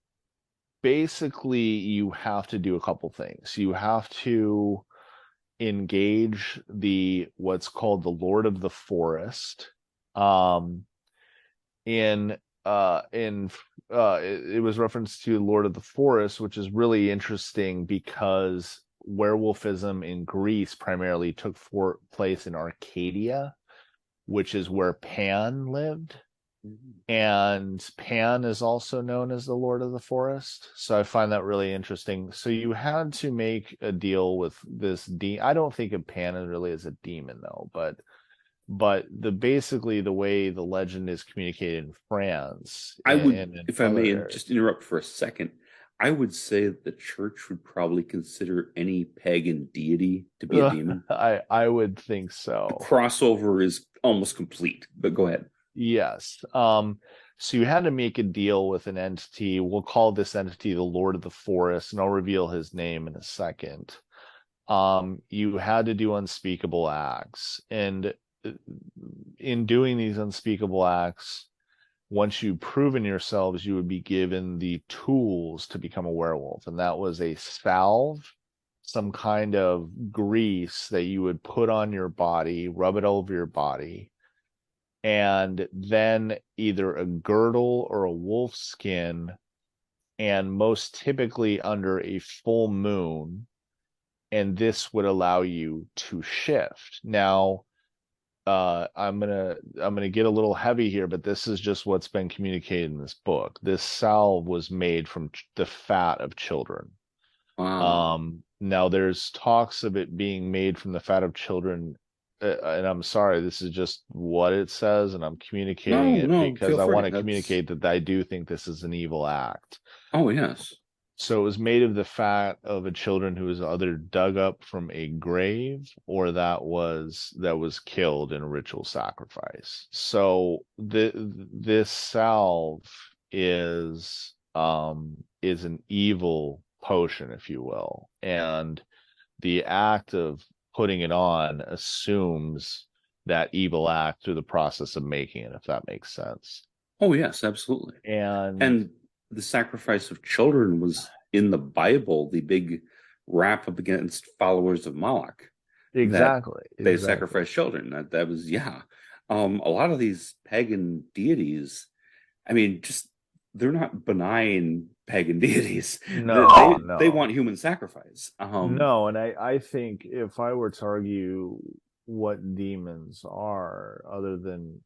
basically you have to do a couple things. You have to engage the what's called the Lord of the Forest. Um, it was referenced to Lord of the Forest, which is really interesting because werewolfism in Greece primarily took place in Arcadia, which is where Pan lived. And Pan is also known as the Lord of the Forest. So I find that really interesting. So you had to make a deal with this I don't think of Pan really as a demon though, but the basically the way the legend is communicated in France I would, and in if I other may areas. just interrupt for a second, I would say that the church would probably consider any pagan deity to be a demon. I would think The so. crossover is almost complete, but go ahead. Yes. So you had to make a deal with an entity. We'll call this entity the Lord of the Forest, and I'll reveal his name in a second. You had to do unspeakable acts, and in doing these unspeakable acts, once you've proven yourselves, you would be given the tools to become a werewolf. And that was a salve, some kind of grease that you would put on your body, rub it over your body, and then either a girdle or a wolf skin, and most typically under a full moon. And this would allow you to shift. Now, I'm gonna get a little heavy here, but this is just what's been communicated in this book. This salve was made from the fat of children. Wow. Now there's talks of it being made from the fat of children, and I'm sorry, this is just what it says, and I'm communicating No, it no, because feel I want free. to That's communicate that I do think this is an evil act. oh yes. So it was made of the fat of a children who was either dug up from a grave or that was killed in a ritual sacrifice. So this salve is an evil potion, if you will, and the act of putting it on assumes that evil act through the process of making it, if that makes sense. Oh yes, absolutely. And And the sacrifice of children was in the Bible, the big rap up against followers of Moloch that exactly, they exactly. sacrificed children. That was yeah. A lot of these pagan deities, I mean, just they're not benign pagan deities. No, They no. want human sacrifice. No, and I think if I were to argue what demons are, other than,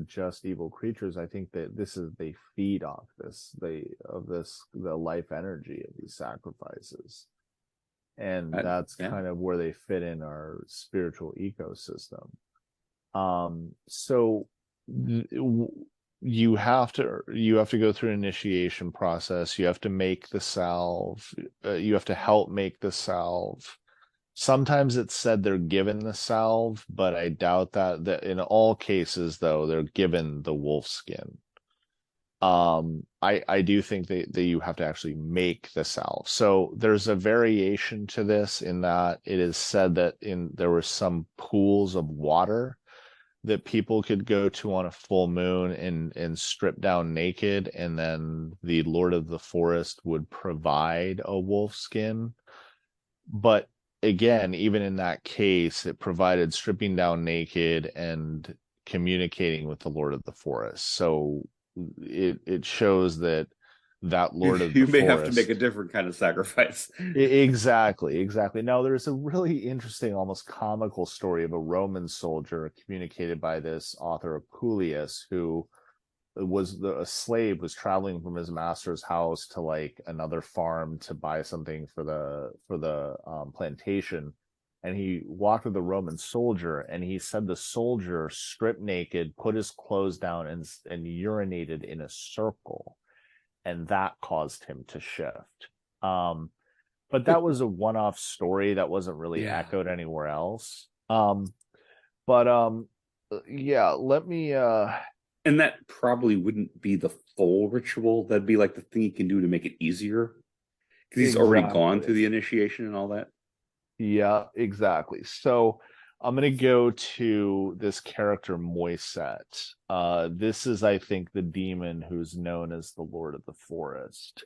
just evil creatures, I think that they feed off the life energy of these sacrifices. And that's Yeah. kind of where they fit in our spiritual ecosystem. So you have to go through an initiation process. You have to make the salve. You have to help make the salve. Sometimes it's said they're given the salve, but I doubt that in all cases, though, they're given the wolf skin. I do think that you have to actually make the salve. So there's a variation to this in that it is said that there were some pools of water that people could go to on a full moon and strip down naked, and then the Lord of the Forest would provide a wolf skin. But again, even in that case, it provided stripping down naked and communicating with the Lord of the Forest. So it shows that Lord of the You may have to make a Forest. different kind of sacrifice. Exactly, exactly. Now, there's a really interesting, almost comical story of a Roman soldier communicated by this author Apuleius, who a slave, was traveling from his master's house to like another farm to buy something for the plantation, and he walked with a Roman soldier, and he said the soldier stripped naked, put his clothes down, and urinated in a circle, and that caused him to shift. But that was a one-off story that wasn't really Yeah. echoed anywhere else. But yeah, let me And that probably wouldn't be the full ritual. That'd be like the thing he can do to make it easier. Because he's already gone through exactly. the initiation and all that. Yeah, exactly. So I'm gonna go to this character Moiset. This is, I think, the demon who's known as the Lord of the Forest.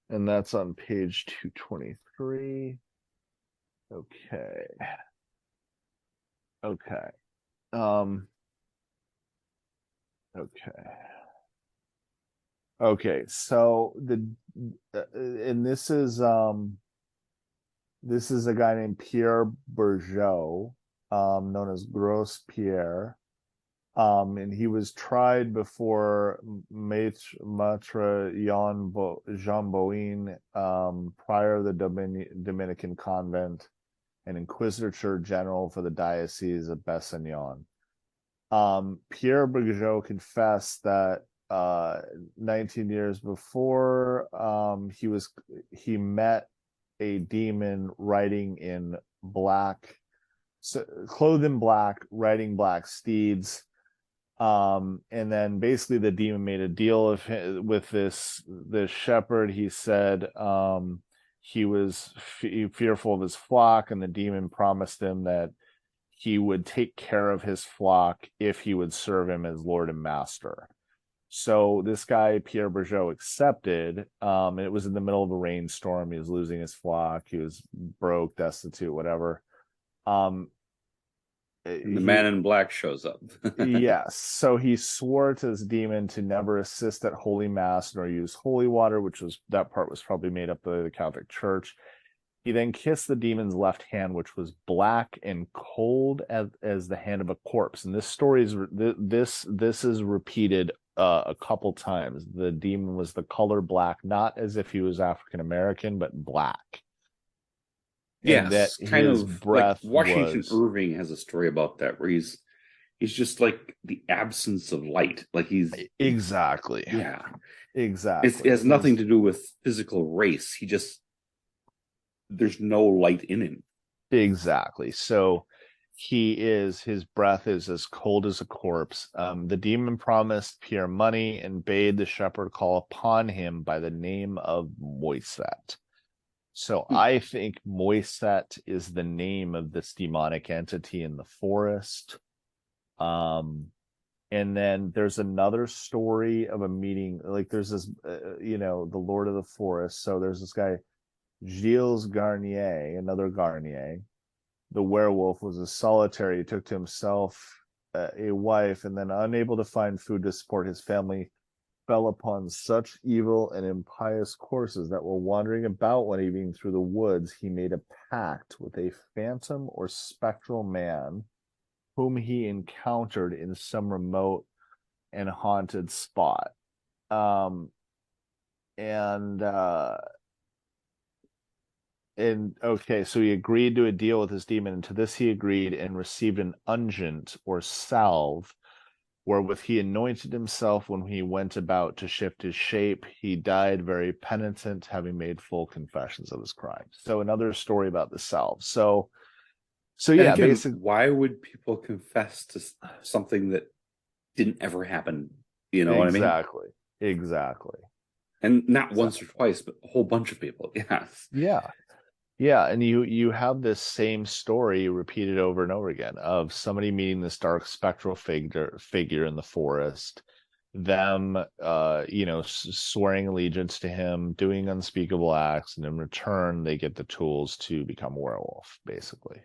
And that's on page 223. Okay. Okay. Um, okay. Okay. So and this is a guy named Pierre Bourgeot, known as Gros Pierre. And he was tried before Maitre Jean Boin, prior of the Dominican convent, and Inquisitor General for the Diocese of Bessignon. Pierre Bourgeot confessed that 19 years before, he met a demon riding in black, clothed in black, riding black steeds. And then basically the demon made a deal with this shepherd. He said he was fearful of his flock, and the demon promised him that he would take care of his flock if he would serve him as Lord and Master. So this guy, Pierre Bourgeot, accepted. It was in the middle of a rainstorm. He was losing his flock. He was broke, destitute, whatever. Um, And the man in black shows up. yes. So he swore to this demon to never assist at Holy Mass nor use holy water, that part was probably made up by the Catholic Church. He then kissed the demon's left hand, which was black and cold as the hand of a corpse. And this story is this is repeated a couple times. The demon was the color black, not as if he was African American, but black. And Yes, that kind his of breath like Washington was Irving has a story about that where he's just like the absence of light. Like he's exactly. Yeah. Exactly. It has nothing to do with physical race. There's no light in him. Exactly. So his breath is as cold as a corpse. The demon promised Pierre money and bade the shepherd call upon him by the name of Moisset. So I think Moisset is the name of this demonic entity in the forest. And then there's another story of a meeting, like there's this, the Lord of the Forest. So there's this guy, Gilles Garnier, another Garnier. The werewolf was a solitary. He took to himself a wife, and then unable to find food to support his family, fell upon such evil and impious courses that while wandering about one evening through the woods, he made a pact with a phantom or spectral man whom he encountered in some remote and haunted spot. And okay, so he agreed to a deal with his demon, and to this he agreed and received an unguent or salve, wherewith he anointed himself when he went about to shift his shape. He died very penitent, having made full confessions of his crimes. So another story about the salve. So yeah, again, basically, why would people confess to something that didn't ever happen? You know what I mean? Exactly. And not once or twice, but a whole bunch of people. Yes. Yeah, and you have this same story repeated over and over again of somebody meeting this dark spectral figure in the forest, them swearing allegiance to him, doing unspeakable acts, and in return they get the tools to become a werewolf, basically.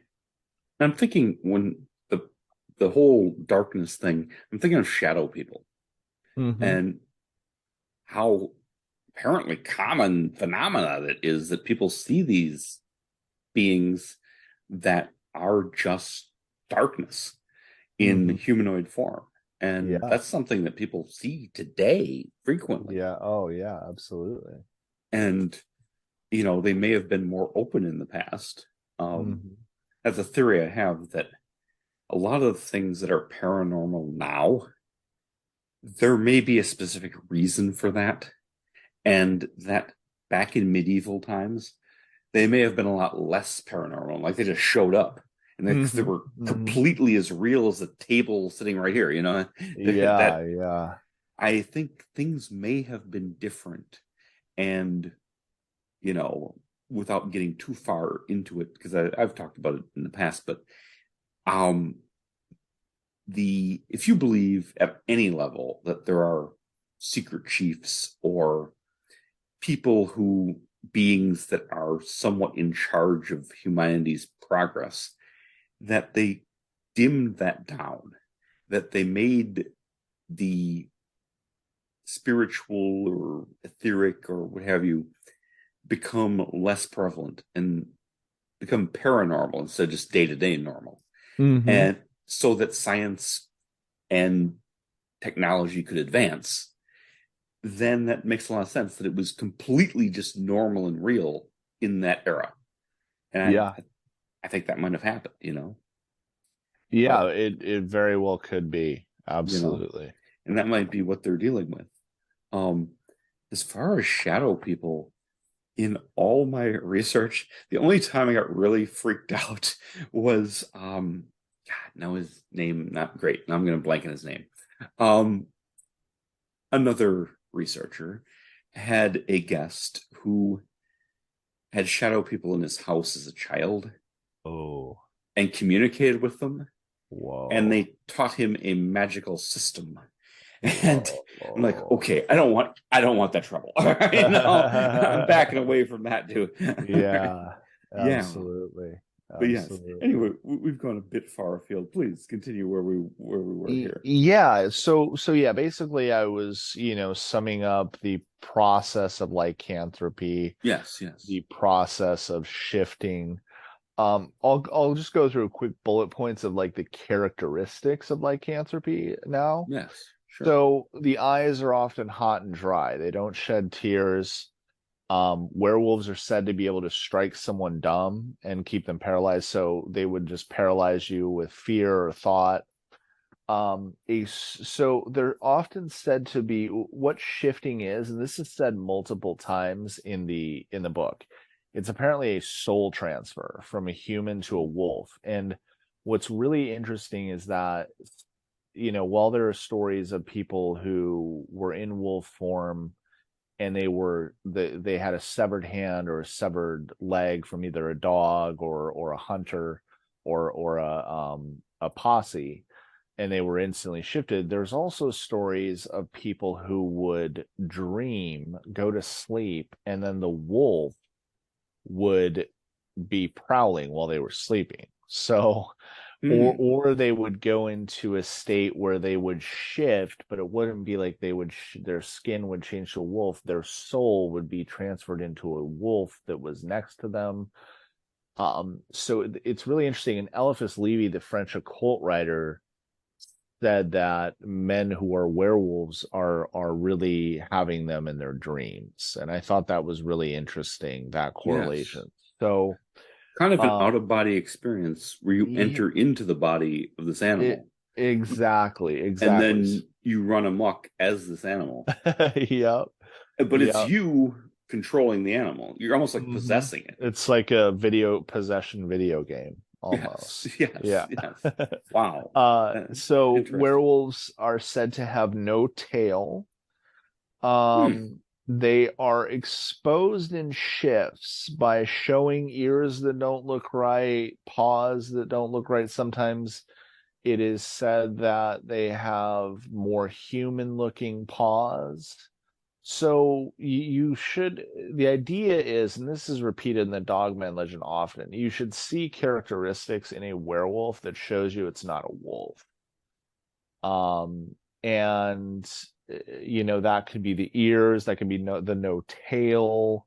I'm thinking when the whole darkness thing, I'm thinking of shadow people and how apparently common phenomena that is that people see these beings that are just darkness in humanoid form. And that's something that people see today frequently. Yeah. Oh, yeah, absolutely. And, they may have been more open in the past. That's a theory I have, that a lot of things that are paranormal now, there may be a specific reason for that. And that back in medieval times, they may have been a lot less paranormal. Like they just showed up and they were completely as real as the table sitting right here, Yeah. I think things may have been different. And, without getting too far into it, because I've talked about it in the past, but if you believe at any level that there are secret chiefs or beings that are somewhat in charge of humanity's progress, that they dimmed that down, that they made the spiritual or etheric or what have you become less prevalent and become paranormal instead of just day-to-day normal. And so that science and technology could advance, then that makes a lot of sense that it was completely just normal and real in that era. And I think that might have happened, Yeah, but it very well could be. Absolutely. And that might be what they're dealing with. As far as shadow people, in all my research, the only time I got really freaked out was now his name not great. Now I'm going to blank on his name. Another researcher had a guest who had shadow people in his house as a child. Oh. and communicated with them, and Whoa. they taught him a magical system. And I'm like, Whoa. okay, I don't want that trouble. I'm backing away from that too. Yeah, Yeah, absolutely. but yes. Absolutely. Anyway, we've gone a bit far afield. Please continue where we were here. Yeah, so yeah, basically I was, summing up the process of lycanthropy, Yes, yes, the process of shifting. I'll just go through quick bullet points of like the characteristics of lycanthropy now. yes, sure. So the eyes are often hot and dry. They don't shed tears. Werewolves are said to be able to strike someone dumb and keep them paralyzed. So they would just paralyze you with fear or thought. So they're often said to be what shifting is, and this is said multiple times in the book. It's apparently a soul transfer from a human to a wolf. And what's really interesting is that, while there are stories of people who were in wolf form and they had a severed hand or a severed leg from either a dog or a hunter or a posse, and they were instantly shifted. There's also stories of people who would dream, go to sleep, and then the wolf would be prowling while they were sleeping. So, or Hmm. or they would go into a state where they would shift, but it wouldn't be like their skin would change to a wolf. Their soul would be transferred into a wolf that was next to them. So it's really interesting. And Eliphas Levi, the French occult writer, said that men who are werewolves are really having them in their dreams, and I thought that was really interesting, that Yes. correlation. So, Kind of an um, out of body experience where you yeah, enter into the body of this it animal exactly, and exactly. then you run amok as this animal. Yep, But it's yep. you controlling the animal. You're almost like Hmm. possessing it. It's like a video possession video game Yes, almost. yes, Yeah. yes. Wow. So Interesting. werewolves are said to have no tail. Hmm. They are exposed in shifts by showing ears that don't look right, paws that don't look right. Sometimes it is said that they have more human looking paws. So the idea is, and this is repeated in the Dogman legend often, you should see characteristics in a werewolf that shows you it's not a wolf. And that could be the ears, that could be no tail,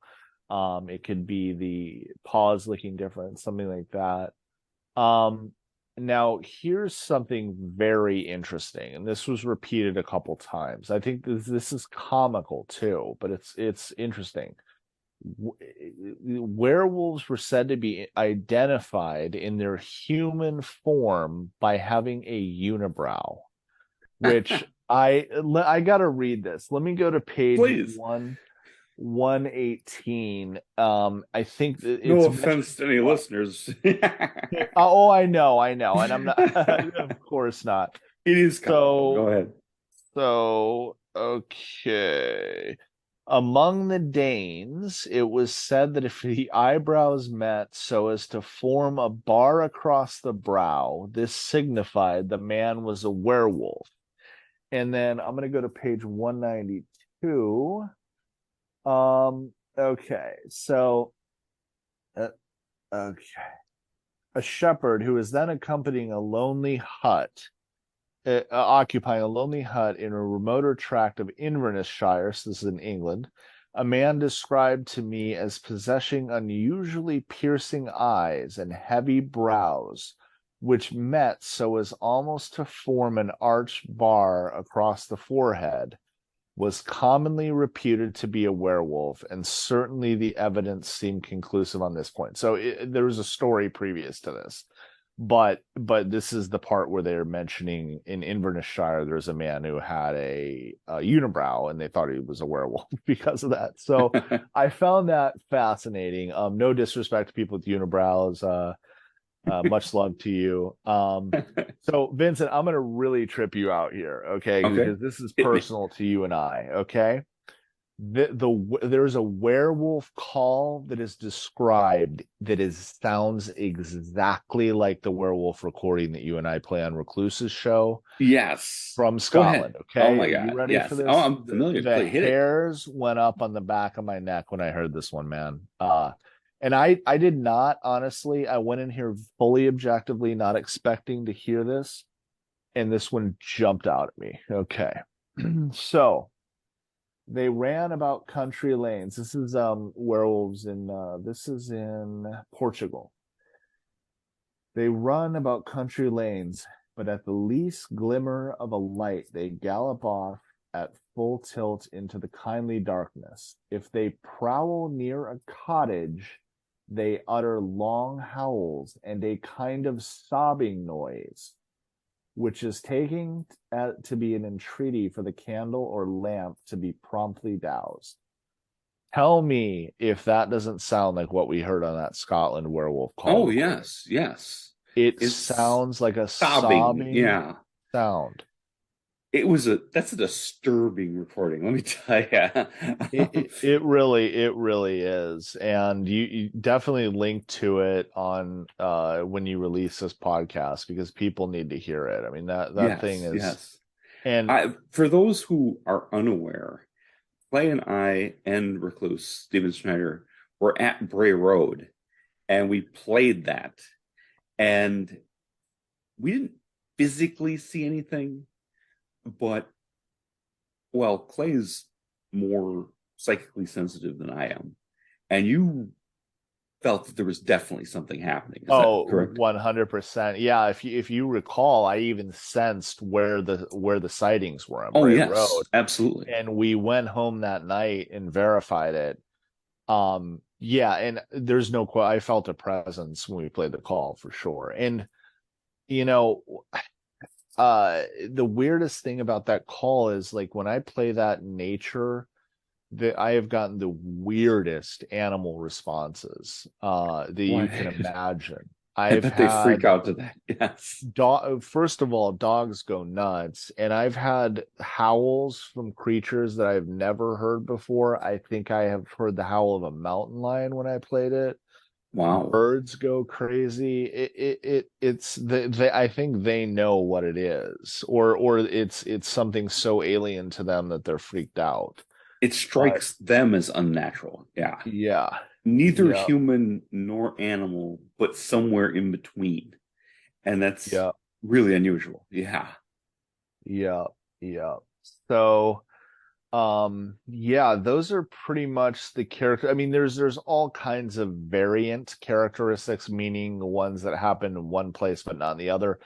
it could be the paws looking different, something like that. um Now here's something very interesting, and this was repeated a couple times. I think this is comical too, but it's interesting. Werewolves were said to be identified in their human form by having a unibrow, which I gotta read this. Let me go to page Please. 118. I think that No it's offense mentioned to any twice. listeners. Oh, I know, and I'm not, of course not. It is comical. Go So, ahead. okay. Among the Danes, it was said that if the eyebrows met so as to form a bar across the brow, this signified the man was a werewolf. And then I'm going to go to page 192. Okay. So, uh, okay. A shepherd who is then accompanying a lonely hut, occupying a lonely hut in a remoter tract of Invernessshire, so this is in England, a man described to me as possessing unusually piercing eyes and heavy brows, which met so as almost to form an arched bar across the forehead, was commonly reputed to be a werewolf, and certainly the evidence seemed conclusive on this point. So there was a story previous to this, but this is the part where they're mentioning in Invernessshire there's a man who had a unibrow, and they thought he was a werewolf because of that. So I found that fascinating. No disrespect to people with unibrows. Much love to you. So Vincent, I'm gonna really trip you out here, okay? Okay. Because this is Hit me. personal to you and I, okay? There's a werewolf call that is described that sounds exactly like the werewolf recording that you and I play on Recluse's show Yes. from Go ahead. Scotland. Oh Okay, my are you God. ready for Yes. Oh, this? I'm familiar. The Play, hit it. hairs went up on the back of my neck when I heard this one, man. And I did not, honestly. I went in here fully objectively, not expecting to hear this, and this one jumped out at me. Okay, so they ran about country lanes. This is werewolves in this is in Portugal. They run about country lanes, but at the least glimmer of a light, they gallop off at full tilt into the kindly darkness. If they prowl near a cottage, they utter long howls and a kind of sobbing noise, which is taking to be an entreaty for the candle or lamp to be promptly doused. Tell me if that doesn't sound like what we heard on that Scotland werewolf call. Oh, recording. yes. Yes. It It's sounds like a sobbing. sobbing Yeah. sound. That's a disturbing recording, let me tell you. It really is, and you definitely link to it on when you release this podcast because people need to hear it. I mean that thing Yes, is, yes. and For those who are unaware, Clay and I and Recluse, Steven Schneider, were at Bray Road and we played that. And we didn't physically see anything, but well, Clay's more psychically sensitive than I am. And you felt that there was definitely something happening. Is that correct? 100%. Yeah, if you recall, I even sensed where the sightings were on Oh, Bray yes, Road. absolutely. And we went home that night and verified it. Yeah, and there's no I felt a presence when we played the call for sure. And you know, the weirdest thing about that call is like when I play that in nature, that I have gotten the weirdest animal responses that you can imagine. I I've bet they freak had out to that. Yes. first of all, dogs go nuts, and I've had howls from creatures that I've never heard before. I think I have heard the howl of a mountain lion when I played it. Wow. Birds go crazy. It's I think they know what it is, or it's something so alien to them that they're freaked out. It strikes them as unnatural. Yeah. Yeah. Neither Yeah. human nor animal, but somewhere in between. And that's Yeah. really unusual. Yeah. Yeah. Yeah. So yeah, those are pretty much the character. I mean, there's all kinds of variant characteristics, meaning ones that happen in one place but not in the other.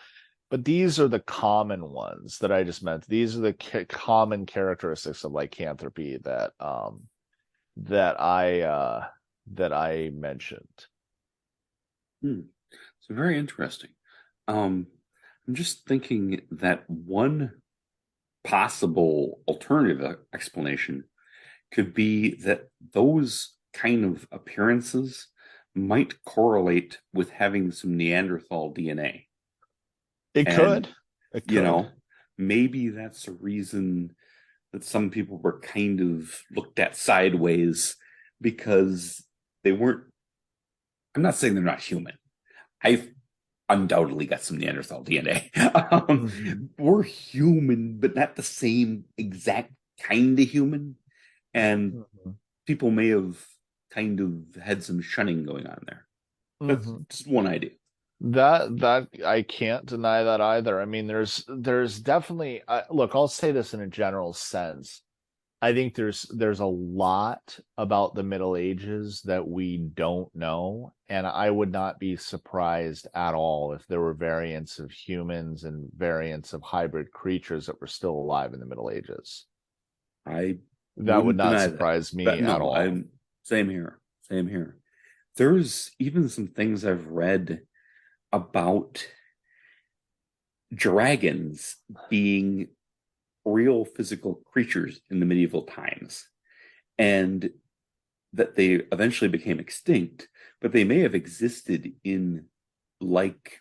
But these are the common ones that I just meant. These are the common characteristics of lycanthropy that I mentioned. So very interesting. I'm just thinking that one possible alternative explanation could be that those kind of appearances might correlate with having some Neanderthal DNA. It could. Maybe that's a reason that some people were kind of looked at sideways because they weren't. I'm not saying they're not human. I've undoubtedly got some Neanderthal DNA. We're human, but not the same exact kind of human. And people may have kind of had some shunning going on there. That's just one idea. That I can't deny that either. I mean, there's definitely look, I'll say this in a general sense. I think there's a lot about the Middle Ages that we don't know, and I would not be surprised at all if there were variants of humans and variants of hybrid creatures that were still alive in the Middle Ages. That would not surprise me at all. Same here. Same here. There's even some things I've read about dragons being real physical creatures in the medieval times, and that they eventually became extinct, but they may have existed in like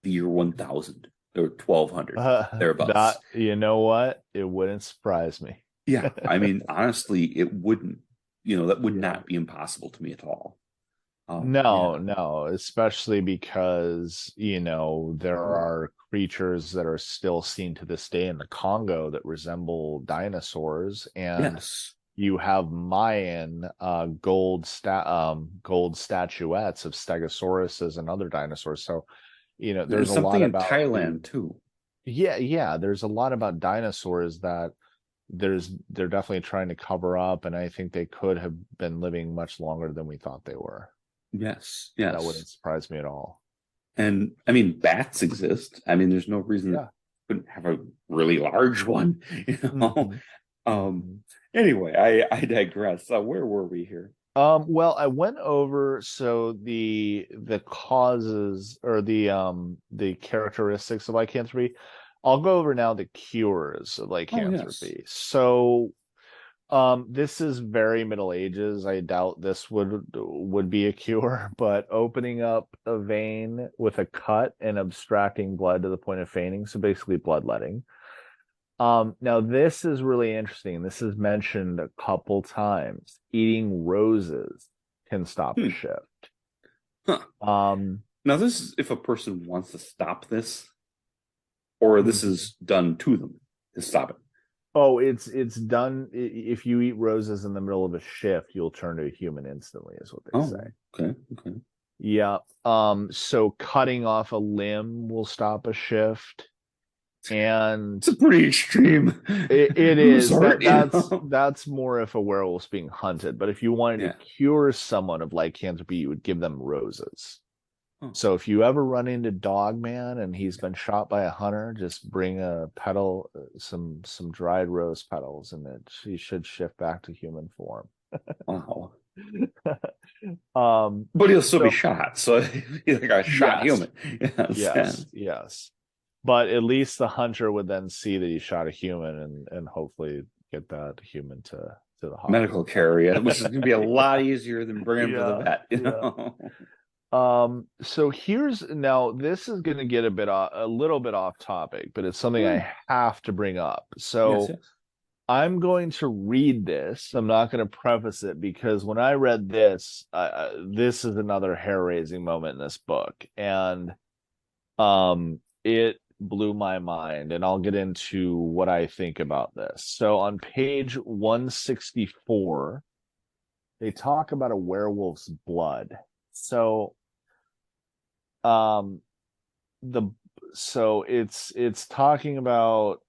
the year 1000 or 1200 thereabouts. You know what? It wouldn't surprise me. Yeah, I mean, honestly, it wouldn't, that would Yeah. not be impossible to me at all. No, Yeah. no, especially because, there Oh, are creatures that are still seen to this day in the Congo that resemble dinosaurs, and yes. you have Mayan gold statuettes of stegosauruses and other dinosaurs. So, And there's a something lot in about Thailand too. yeah, there's a lot about dinosaurs that they're definitely trying to cover up, and I think they could have been living much longer than we thought they were. Yes, That yes. wouldn't surprise me at all. And I mean, bats exist. I mean, there's no reason that Yeah. couldn't have a really large one, you know. hmm Um, hmm anyway, I digress. Where were we here? Well, I went over so the causes or the characteristics of lycanthropy. I'll go over now the cures of Oh, yes. lycanthropy. So, this is very Middle Ages. I doubt this would be a cure, but opening up a vein with a cut and abstracting blood to the point of fainting, so basically bloodletting. Now this is really interesting. This is mentioned a couple times. Eating roses can stop a Hmm. shift. Huh. Um, Now, this is if a person wants to stop this, or this mhm. is done to them to stop it. Oh, it's done. If you eat roses in the middle of a shift, you'll turn to a human instantly, is what they say. Oh, okay, okay. Yeah. So cutting off a limb will stop a shift. And It's a pretty extreme it is resort, that you that's know. that's more if a werewolf's being hunted. But if you wanted Yeah. to cure someone of lycanthropy, you would give them roses. Oh, So if you ever run into Dogman and he's been shot by a hunter, just bring a petal, some dried rose petals, and he should shift back to human form. wow. Um, But he'll still be so shot, so he's like a shot yes, human. Yes. Yeah. yes. But at least the hunter would then see that he shot a human and hopefully get that human to the Medical hospital. care, yeah, which is going to be a lot Yeah. easier than bringing him to the Yeah. vet, you Yeah. know. So here's now this is going to get a little bit off topic, but it's something Hmm. I have to bring up. Yes, So yes. I'm going to read this. I'm not going to preface it because when I read this, this is another hair-raising moment in this book, and it blew my mind, and I'll get into what I think about this. So on page 164, they talk about a werewolf's blood. So um the so it's talking about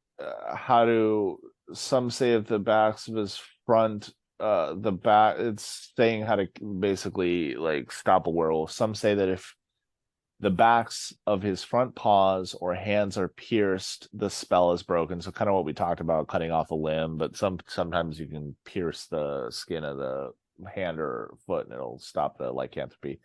how to some say at the backs of his front the back it's saying how to basically like stop a werewolf. Some say that if the backs of his front paws or hands are pierced, the spell is broken. So kind of what we talked about, cutting off a limb, but sometimes you can pierce the skin of the hand or foot and it'll stop the lycanthropy.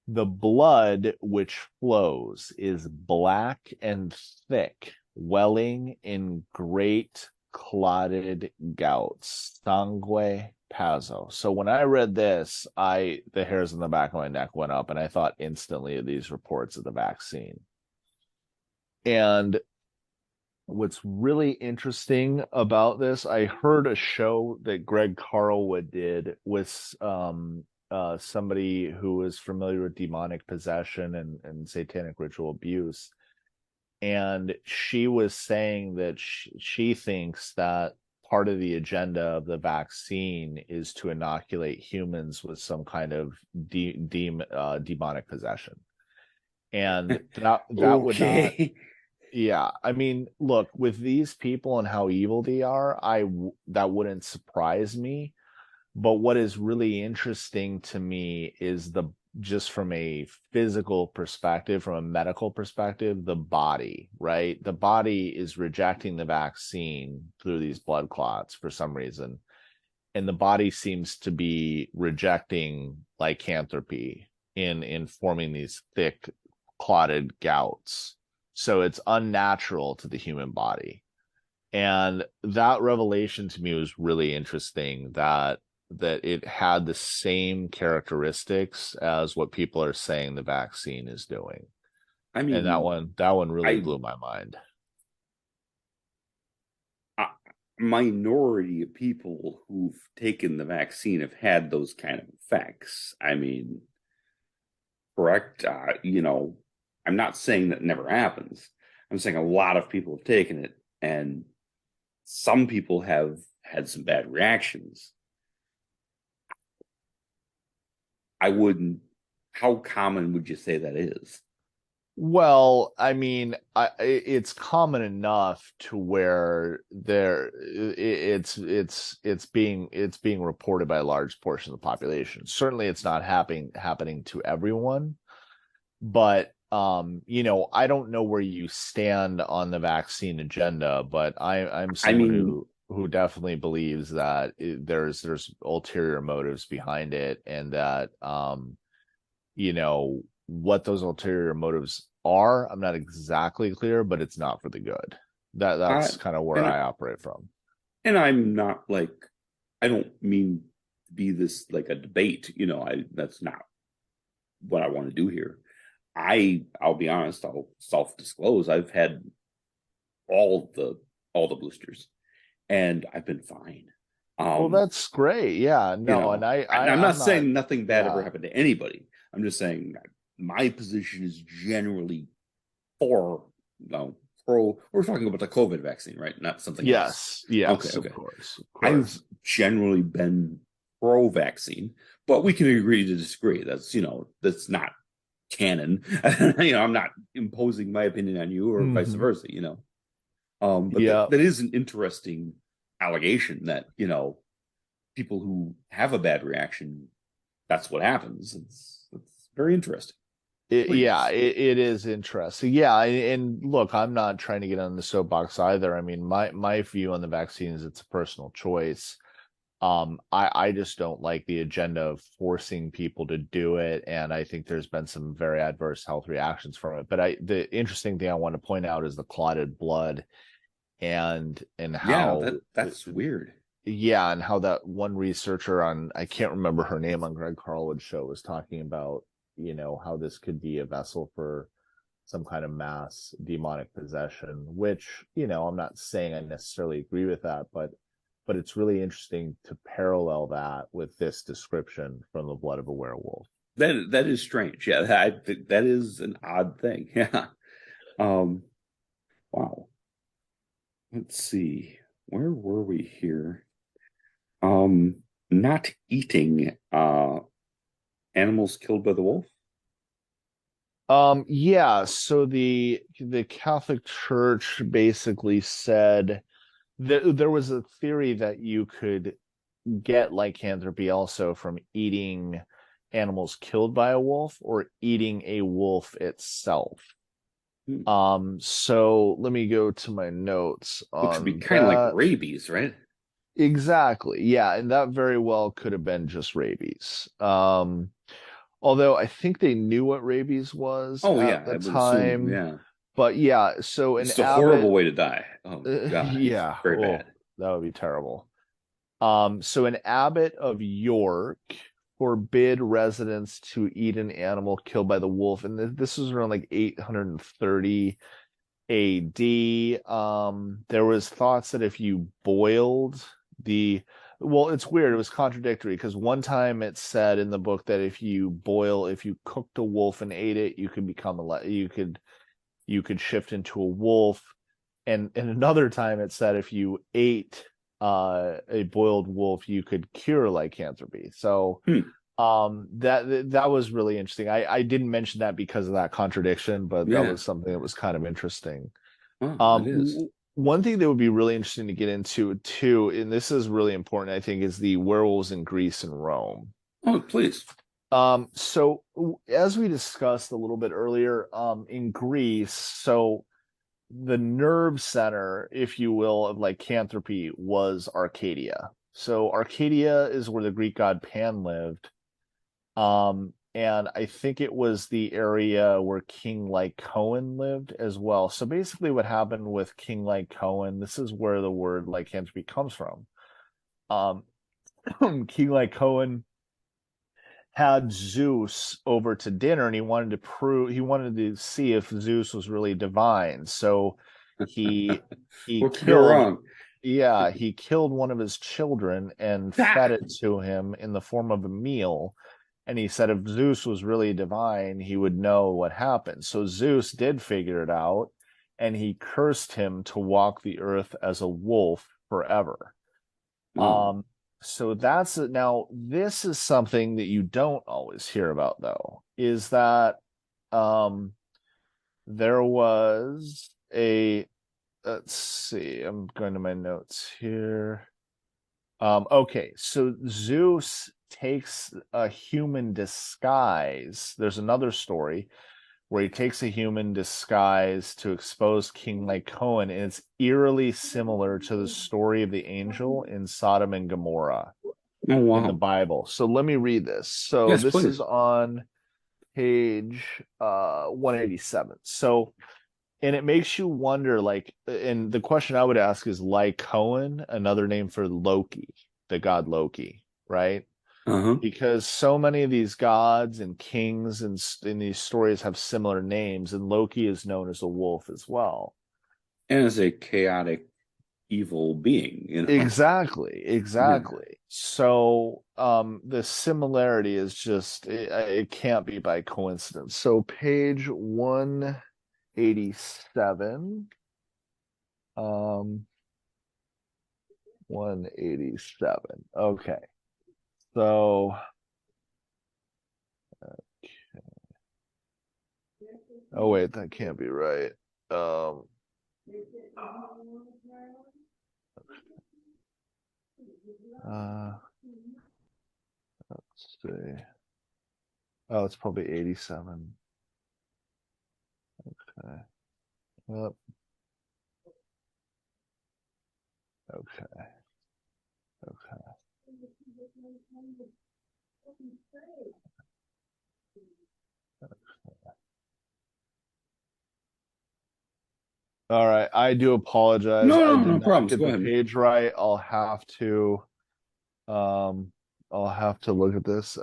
The blood which flows is black and thick, welling in great clotted gouts. Sangue Pazzo. So when I read this, the hairs on the back of my neck went up, and I thought instantly of these reports of the vaccine. And what's really interesting about this, I heard a show that Greg Carlwood did with somebody who was familiar with demonic possession and satanic ritual abuse. And she was saying that she thinks that part of the agenda of the vaccine is to inoculate humans with some kind of demonic possession. And that would not Okay. yeah, I mean, look, with these people and how evil they are, that wouldn't surprise me. But what is really interesting to me is just from a physical perspective, from a medical perspective, the body, right? The body is rejecting the vaccine through these blood clots for some reason. And the body seems to be rejecting lycanthropy in forming these thick clotted gouts. So it's unnatural to the human body. And that revelation to me was really interesting that it had the same characteristics as what people are saying the vaccine is doing. I And mean, that one really I, blew my mind. I minority of people who've taken the vaccine have had those kind of effects. I mean, correct? I'm not saying that never happens. I'm saying a lot of people have taken it, and some people have had some bad reactions. I wouldn't. How common would you say that is? Well, I mean, it's common enough to where it's being reported by a large portion of the population. Certainly, it's not happening to everyone, but I don't know where you stand on the vaccine agenda, but I'm I someone mean, who definitely believes that there's ulterior motives behind it, and that what those ulterior motives are, I'm not exactly clear, but it's not for the good. I That's kind of where and I operate from. I'm not like, I don't mean to be this like a debate. I that's not what I want to do here. I'll be honest. I'll self disclose. I've had all the all the boosters, and I've been fine. Well, Um, that's great. Yeah, no, and I'm not I'm not. saying nothing bad ever Yeah, happened to anybody. I'm just saying that my position is generally for, no, pro. We're talking about the COVID vaccine, right? Not something else. yes, Okay, yes, of okay. course, of I've course. generally been pro vaccine, but we can agree to disagree. That's not canon. I'm not imposing my opinion on you or vice Hmm. versa. But Yeah, that is an interesting allegation that, people who have a bad reaction, that's what happens. It's very interesting. yeah, Please. it is interesting. Yeah, and look, I'm not trying to get on the soapbox either. I mean, my view on the vaccine is it's a personal choice. I just don't like the agenda of forcing people to do it, and I think there's been some very adverse health reactions from it. But the interesting thing I want to point out is the clotted blood, and Yeah, how that's weird. yeah, and how that one researcher on, I can't remember her name, on Greg Carlwood's show, was talking about, how this could be a vessel for some kind of mass demonic possession, which, I'm not saying I necessarily agree with that, but it's really interesting to parallel that with this description from the blood of a werewolf. That is strange. Yeah, that is an odd thing. Yeah. Um, wow. Let's see. Where were we here? Not eating animals killed by the wolf. Yeah, so the Catholic Church basically said that there was a theory that you could get lycanthropy also from eating animals killed by a wolf or eating a wolf itself. Hmm. So let me go to my notes Which would be on kind of like that. rabies, right? Exactly. Yeah, and that very well could have been just rabies. Although I think they knew what rabies was Oh at yeah, the I would assume. time. Yeah. But yeah, so an It's a horrible abbot, way to die. Oh God, it's yeah, very oh, bad. that would be terrible. So an abbot of York forbid residents to eat an animal killed by the wolf, and this was around like 830 AD. There was thoughts that if you boiled the, well, it's weird. It was contradictory because one time it said in the book that if you cooked a wolf and ate it, you could become you could shift into a wolf. And another time it said if you ate a boiled wolf, you could cure lycanthropy. So Hmm. that was really interesting. I didn't mention that because of that contradiction, but that Yeah. was something that was kind of interesting. Oh, it is. One thing that would be really interesting to get into too, and this is really important, I think, is the werewolves in Greece and Rome. Oh, please. So as we discussed a little bit earlier, in Greece, so the nerve center, if you will, of lycanthropy was Arcadia. So Arcadia is where the Greek god Pan lived. And I think it was the area where King Lycoan lived as well. So basically, what happened with King Lycoan, this is where the word lycanthropy comes from. Um, King Lycoan had Zeus over to dinner, and he wanted to see if Zeus was really divine. So he he What could go killed wrong? Yeah, he killed one of his children and fed Ah! it to him in the form of a meal. And he said if Zeus was really divine, he would know what happened. So Zeus did figure it out, and he cursed him to walk the earth as a wolf forever. Oh, So that's it. Now, this is something that you don't always hear about, though, is that um there was a let's see, I'm going to my notes here. Okay, so Zeus takes a human disguise. There's another story where he takes a human disguise to expose King Lycaon, and it's eerily similar to the story of the angel in Sodom and Gomorrah oh in the wow. Bible. So let me read this. So Yes, this is please. on page 187. So and it makes you wonder, like, and the question I would ask is Lycaon, another name for Loki, the god Loki, right? Uh-huh. Because so many of these gods and kings and in these stories have similar names, and Loki is known as a wolf as well. And as a chaotic evil being, you know. Exactly, Yeah. exactly. So the similarity is just it can't be by coincidence. So page 187. 187. Okay. So, oh wait, that can't be right. Um, uh, let's see. Oh, it's probably 87. Okay. Yep. Okay. Okay. All right. I do apologize. No, I no, did no not problems. get Go the ahead. page right. Um, I'll have to look at this.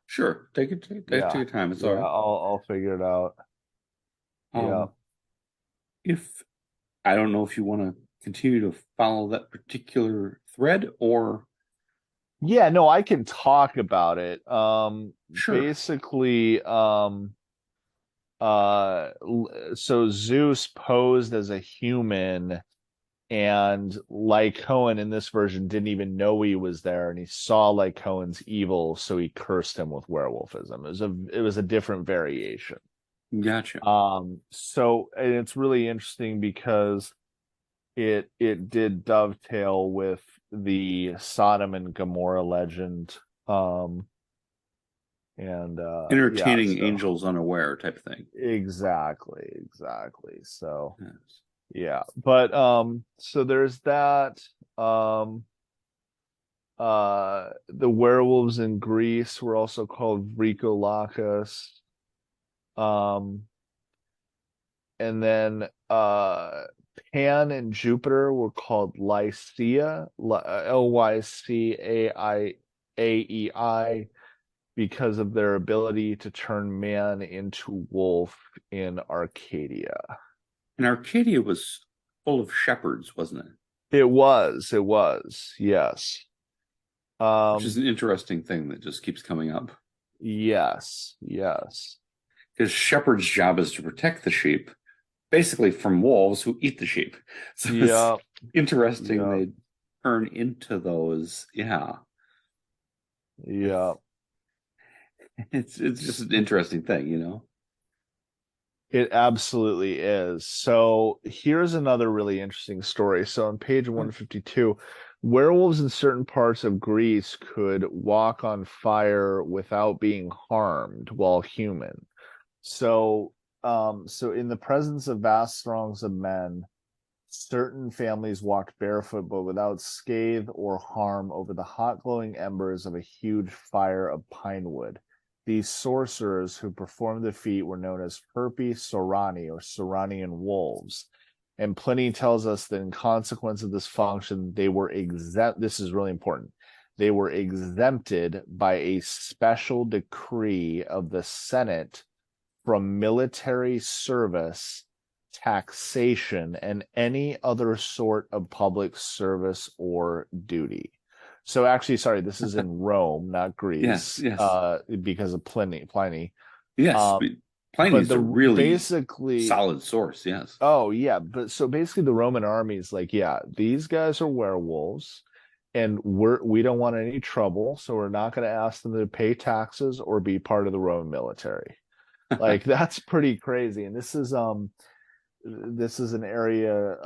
Sure. Take Yeah. your time. It's all Yeah. right. I'll figure it out. Yeah. Um, if I don't know if you want to continue to follow that particular thread or Yeah, no, I can talk about it. sure. Basically, so Zeus posed as a human, and Lycaon in this version didn't even know he was there, and he saw Lycaon's evil, so he cursed him with werewolfism. It was a different variation. Gotcha. So and it's really interesting because it did dovetail with the Sodom and Gomorrah legend. Um, and yeah, Entertaining so angels unaware type of thing. exactly. So Yes. yeah, but so there's that. Um, the werewolves in Greece were also called Vrikolakos. Um, and then Pan and Jupiter were called Lycia, Lycaaei, because of their ability to turn man into wolf in Arcadia. And Arcadia was full of shepherds, wasn't it? It was, yes. Which is Um, an interesting thing that just keeps coming up. yes. Because shepherd's job is to protect the sheep, basically from wolves who eat the sheep. So it's Yeah, interesting yeah, they turn into those. Yeah, yeah. it's just an interesting thing, you know. It absolutely is. So here's another really interesting story. So on page 152, werewolves in certain parts of Greece could walk on fire without being harmed while human. So in the presence of vast throngs of men, certain families walked barefoot but without scathe or harm over the hot glowing embers of a huge fire of pine wood. These sorcerers who performed the feat were known as Herpi Sorani or Soranian wolves. And Pliny tells us that in consequence of this function, they were exempt. This is really important. They were exempted by a special decree of the Senate from military service taxation, and any other sort of public service or duty. So actually, sorry, this is in Rome, not Yes, Greece, yes, because of Pliny. yes. Um, but Pliny's a the really basically, solid source. Yes. oh yeah, but so basically the Roman army is like, yeah, these guys are werewolves, and we don't want any trouble, so we're not going to ask them to pay taxes or be part of the Roman military. Like that's pretty crazy. And this is an area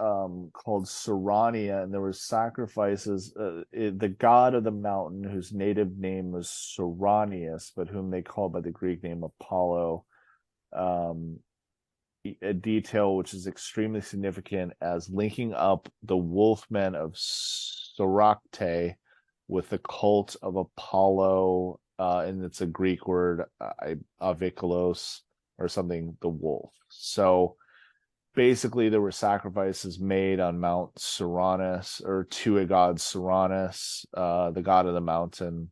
called Sarania, and there was sacrifices. The god of the mountain, whose native name was Saranius, but whom they called by the Greek name Apollo. Um, a detail which is extremely significant as linking up the wolfmen of Soracte with the cult of Apollo, and it's a Greek word, avikalos, or something, the wolf. So basically there were sacrifices made on Mount Seranus, or to a god Seranus, the god of the mountain,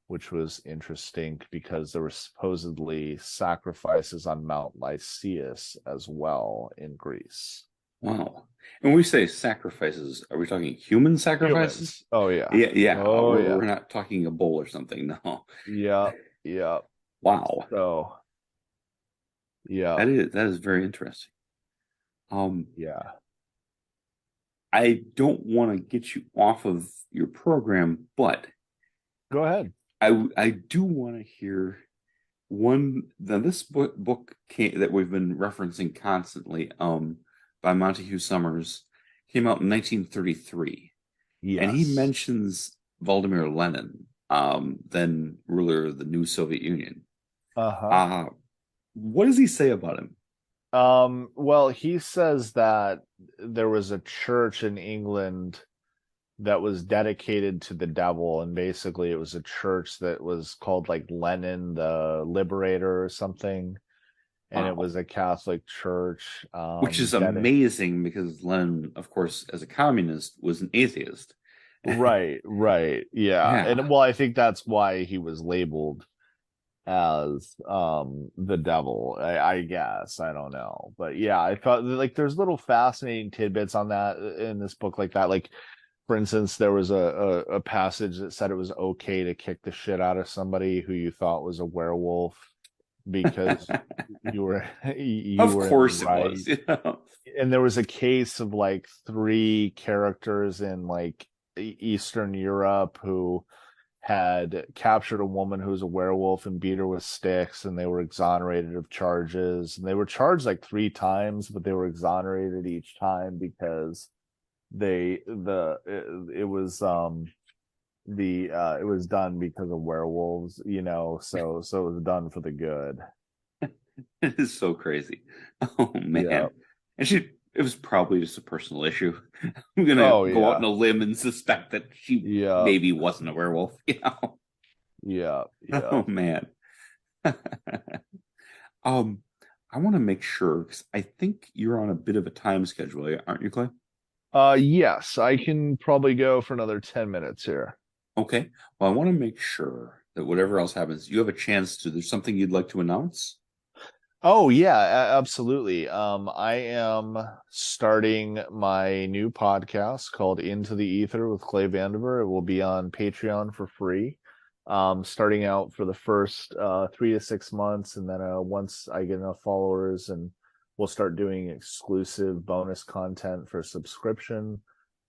which was interesting because there were supposedly sacrifices on Mount Lycaeus as well in Greece. Wow. And when we say sacrifices, are we talking human sacrifices? Humans. Oh yeah. Yeah, yeah. Oh we're yeah. not talking a bull or something. No. Yeah. Yeah. Wow. So yeah. That is very interesting. Yeah. I don't want to get you off of your program, but Go ahead. I do want to hear one. Now, this book that we've been referencing constantly, by Montague Summers, came out in 1933, and he Yes. mentions Vladimir Lenin, then ruler of the new Soviet Union. Uh-huh. What does he say about him? Well, he says that there was a church in England that was dedicated to the devil, and basically it was a church that was called like Lenin the Liberator or something, and it Wow. was a Catholic church. Which is That amazing because Lenin, of course, as a communist, was an atheist. right, yeah, Yeah. and well, I think that's why he was labeled as the devil. I guess I don't know, but yeah, I thought like there's little fascinating tidbits on that in this book like that, like. For instance, there was a passage that said it was okay to kick the shit out of somebody who you thought was a werewolf because you were you Of were in the course it right. was. You know? And there was a case of like three characters in like Eastern Europe who had captured a woman who was a werewolf and beat her with sticks, and they were exonerated of charges. And they were charged like three times, but they were exonerated each time because it was it was done because of werewolves, so it was done for the good. It is so crazy. Oh Yeah. man. And it was probably just a personal issue. I'm gonna Oh go out on yeah. a limb and suspect that she Yeah. maybe wasn't a werewolf, you know. Yeah. Yeah. Oh man. Um, I want to make sure because I think you're on a bit of a time schedule, aren't you, Clay? Yes, I can probably go for another 10 minutes here. Okay. Well, I want to make sure that whatever else happens, you have a chance to. There's something you'd like to announce? Oh yeah, absolutely. I am starting my new podcast called Into the Ether with Clay Vandiver. It will be on Patreon for free. Starting out for the first 3 to 6 months, and then once I get enough followers, and we'll start doing exclusive bonus content for subscription.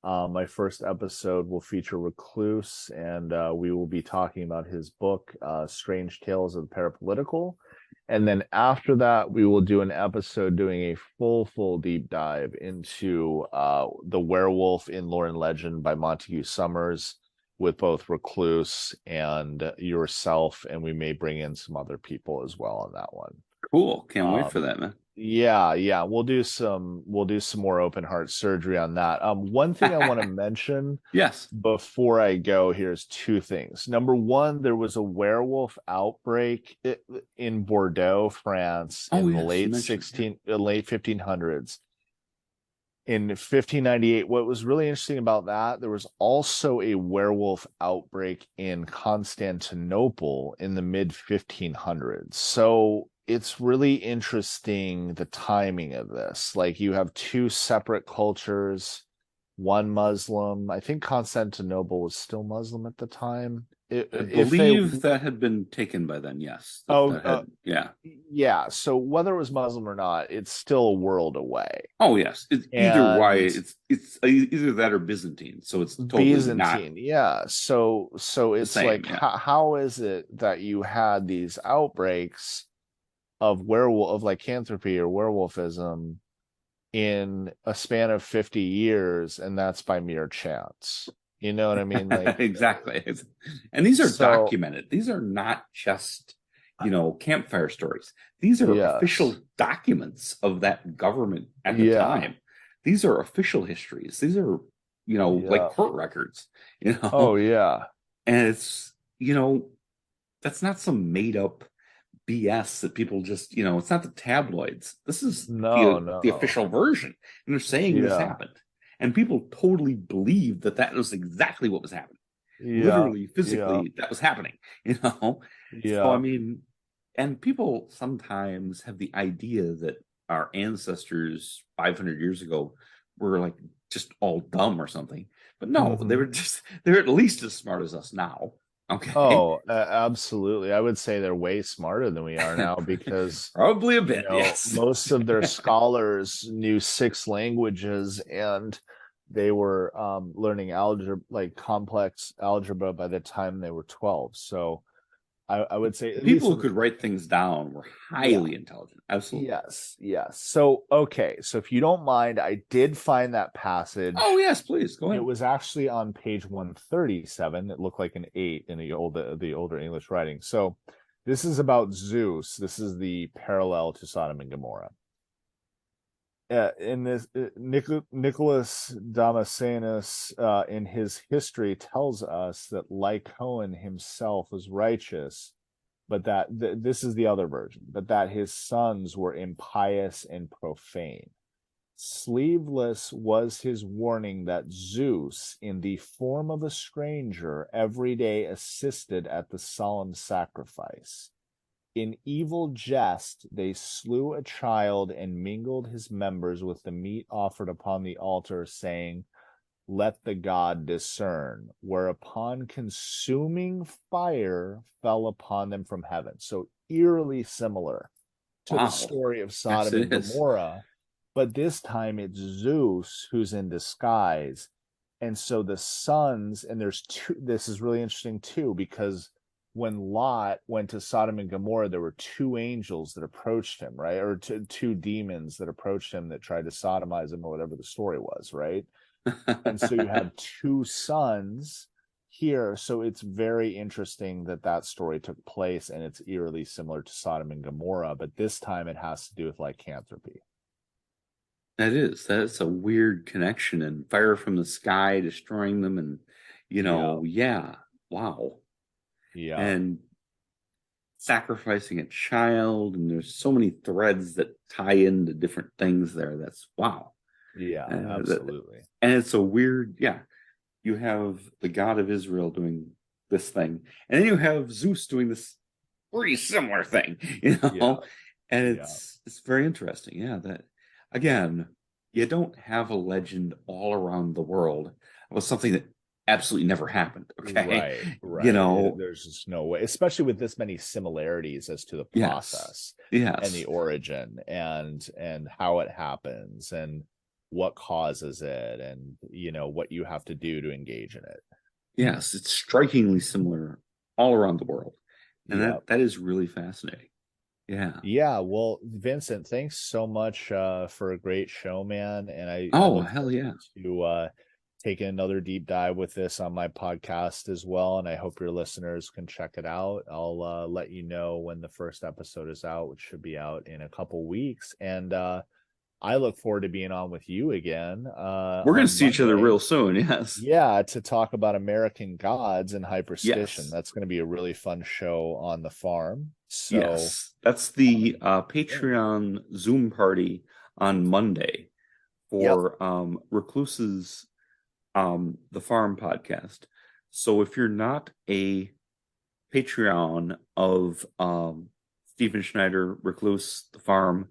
My first episode will feature Recluse, and we will be talking about his book, Strange Tales of the Parapolitical. And then after that, we will do an episode doing a full deep dive into The Werewolf in Lore and Legend by Montague Summers, with both Recluse and yourself, and we may bring in some other people as well on that one. Cool. Can't wait for Um, that, man. yeah, we'll do some more open heart surgery on that. One thing I want to mention Yes. before I go here is two things. Number one, there was a werewolf outbreak in Bordeaux, France, Oh, in the yes, you late mentioned. late 1500s. In 1598, what was really interesting about that, there was also a werewolf outbreak in Constantinople in the mid 1500s. So it's really interesting the timing of this. Like you have two separate cultures, one Muslim. I think Constantinople was still Muslim at the time. I If they, believe that had been taken by then. Yes, that, oh, that had, yeah. yeah. So whether it was Muslim or not, it's still a world away. Oh yes, it's either way. And It's either that or Byzantine. So it's totally not Byzantine, yeah. So the it's same. like, Yeah. how is it that you had these outbreaks of werewolf of lycanthropy or werewolfism in a span of 50 years, and that's by mere chance? You know what I mean? Like, Exactly. And these are so documented. These are not just, campfire stories. These are official yes, documents of that government at the yeah, time. These are official histories. These are, like yeah, court records, oh yeah, and it's, that's not some made up BS that people just, it's not the tabloids. This is no, the no, official version. And they're saying this yeah, happened. And people totally believe that that was exactly what was happening. yeah, Literally, yeah, physically, that was happening, you know? So, I yeah, mean, and people sometimes have the idea that our ancestors 500 years ago were like just all dumb or something. But no, hmm, they're at least as smart as us now. Okay. oh, absolutely. I would say they're way smarter than we are now because Probably a bit, yes. most of their scholars knew six languages, and they were learning algebra, like complex algebra, by the time they were 12. So I would say, The at least people who from could write things down were yeah, highly intelligent. Absolutely. yes, yes. So okay, so if you don't mind, I did find that Oh passage. yes, please go It ahead. was actually on page 137. It looked like an 8 in the older English writing. So this is about Zeus. This is the parallel to Sodom and Gomorrah. In this, Nicholas Damascenus, in his history, tells us that Lycaon himself was righteous, but that this is the other version, but that his sons were impious and profane. Sleeveless was his warning that Zeus, in the form of a stranger, every day assisted at the solemn sacrifice. In evil jest, they slew a child and mingled his members with the meat offered upon the altar, saying, "Let the God discern." Whereupon consuming fire fell upon them from heaven. So eerily similar to the Wow. story of Yes, Sodom and it is. Gomorrah, but this time it's Zeus who's in disguise. And so the sons, and there's two, this is really interesting too, because when Lot went to Sodom and Gomorrah, there were two angels that approached him, right? Or two demons that approached him that tried to sodomize him, or whatever the story was, right? And so you have two sons here. So it's very interesting that that story took place, and it's eerily similar to Sodom and Gomorrah, but this time it has to do with lycanthropy. That is. That's a weird connection and fire from the sky destroying them and Yeah, yeah. Wow. yeah, And sacrificing a child and there's so many threads that tie into different things there. That's wow. yeah, That, absolutely. and it's a weird, yeah. You have the God of Israel doing this thing, and then you have Zeus doing this pretty similar thing, Yeah, and yeah, it's very interesting. Yeah, that again, you don't have a legend all around the world about something that absolutely never happened. Okay, right, you right. know, There's just no way, especially with this many similarities as to the yes, process and the yes, origin and how it happens and what causes it, and what you have to do to engage in it. yes. It's strikingly similar all around the world, and Yeah. that is really fascinating. Yeah. Yeah, well, Vincent, thanks so much for a great show, man. And I Oh, look hell yeah. forward to taking another deep dive with this on my podcast as well. And I hope your listeners can check it out. I'll let you know when the first episode is out, which should be out in a couple weeks. And I look forward to being on with you again We're going to on see each other Monday. real soon. Yes. Yeah, to talk about American gods and hyperstition. Yes. That's going to be a really fun show on the farm. So, Yes. That's the yeah. Patreon Zoom party on Monday Yep. for Recluse's the Farm podcast. So if you're not a Patreon of Stephen Schneider, Recluse, The Farm.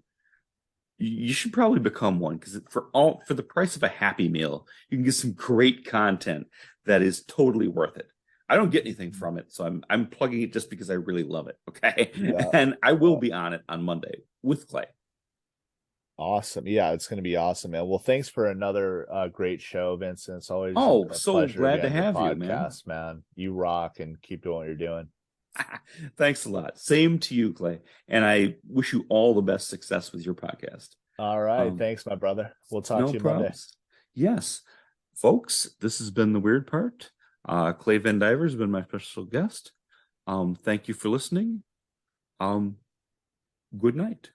You should probably become one because for the price of a Happy Meal, you can get some great content that is totally worth it. I don't get anything from it, so I'm plugging it just because I really love it. Okay, Yeah. and I will be on it on Monday with Clay. Awesome. Yeah, it's going to be awesome, man. Well, thanks for another great show, Vincent. It's always Oh, a so pleasure to glad be to on your have you, man. podcast, man. You rock and keep doing what you're doing. Thanks a lot. Same to you, Clay. And I wish you all the best success with your podcast. All right. Um, Thanks, my brother. We'll talk no to you Monday. problems. Yes, folks, this has been The Weird Part. Clay Vandiver has been my special guest. Thank you for listening. Good night.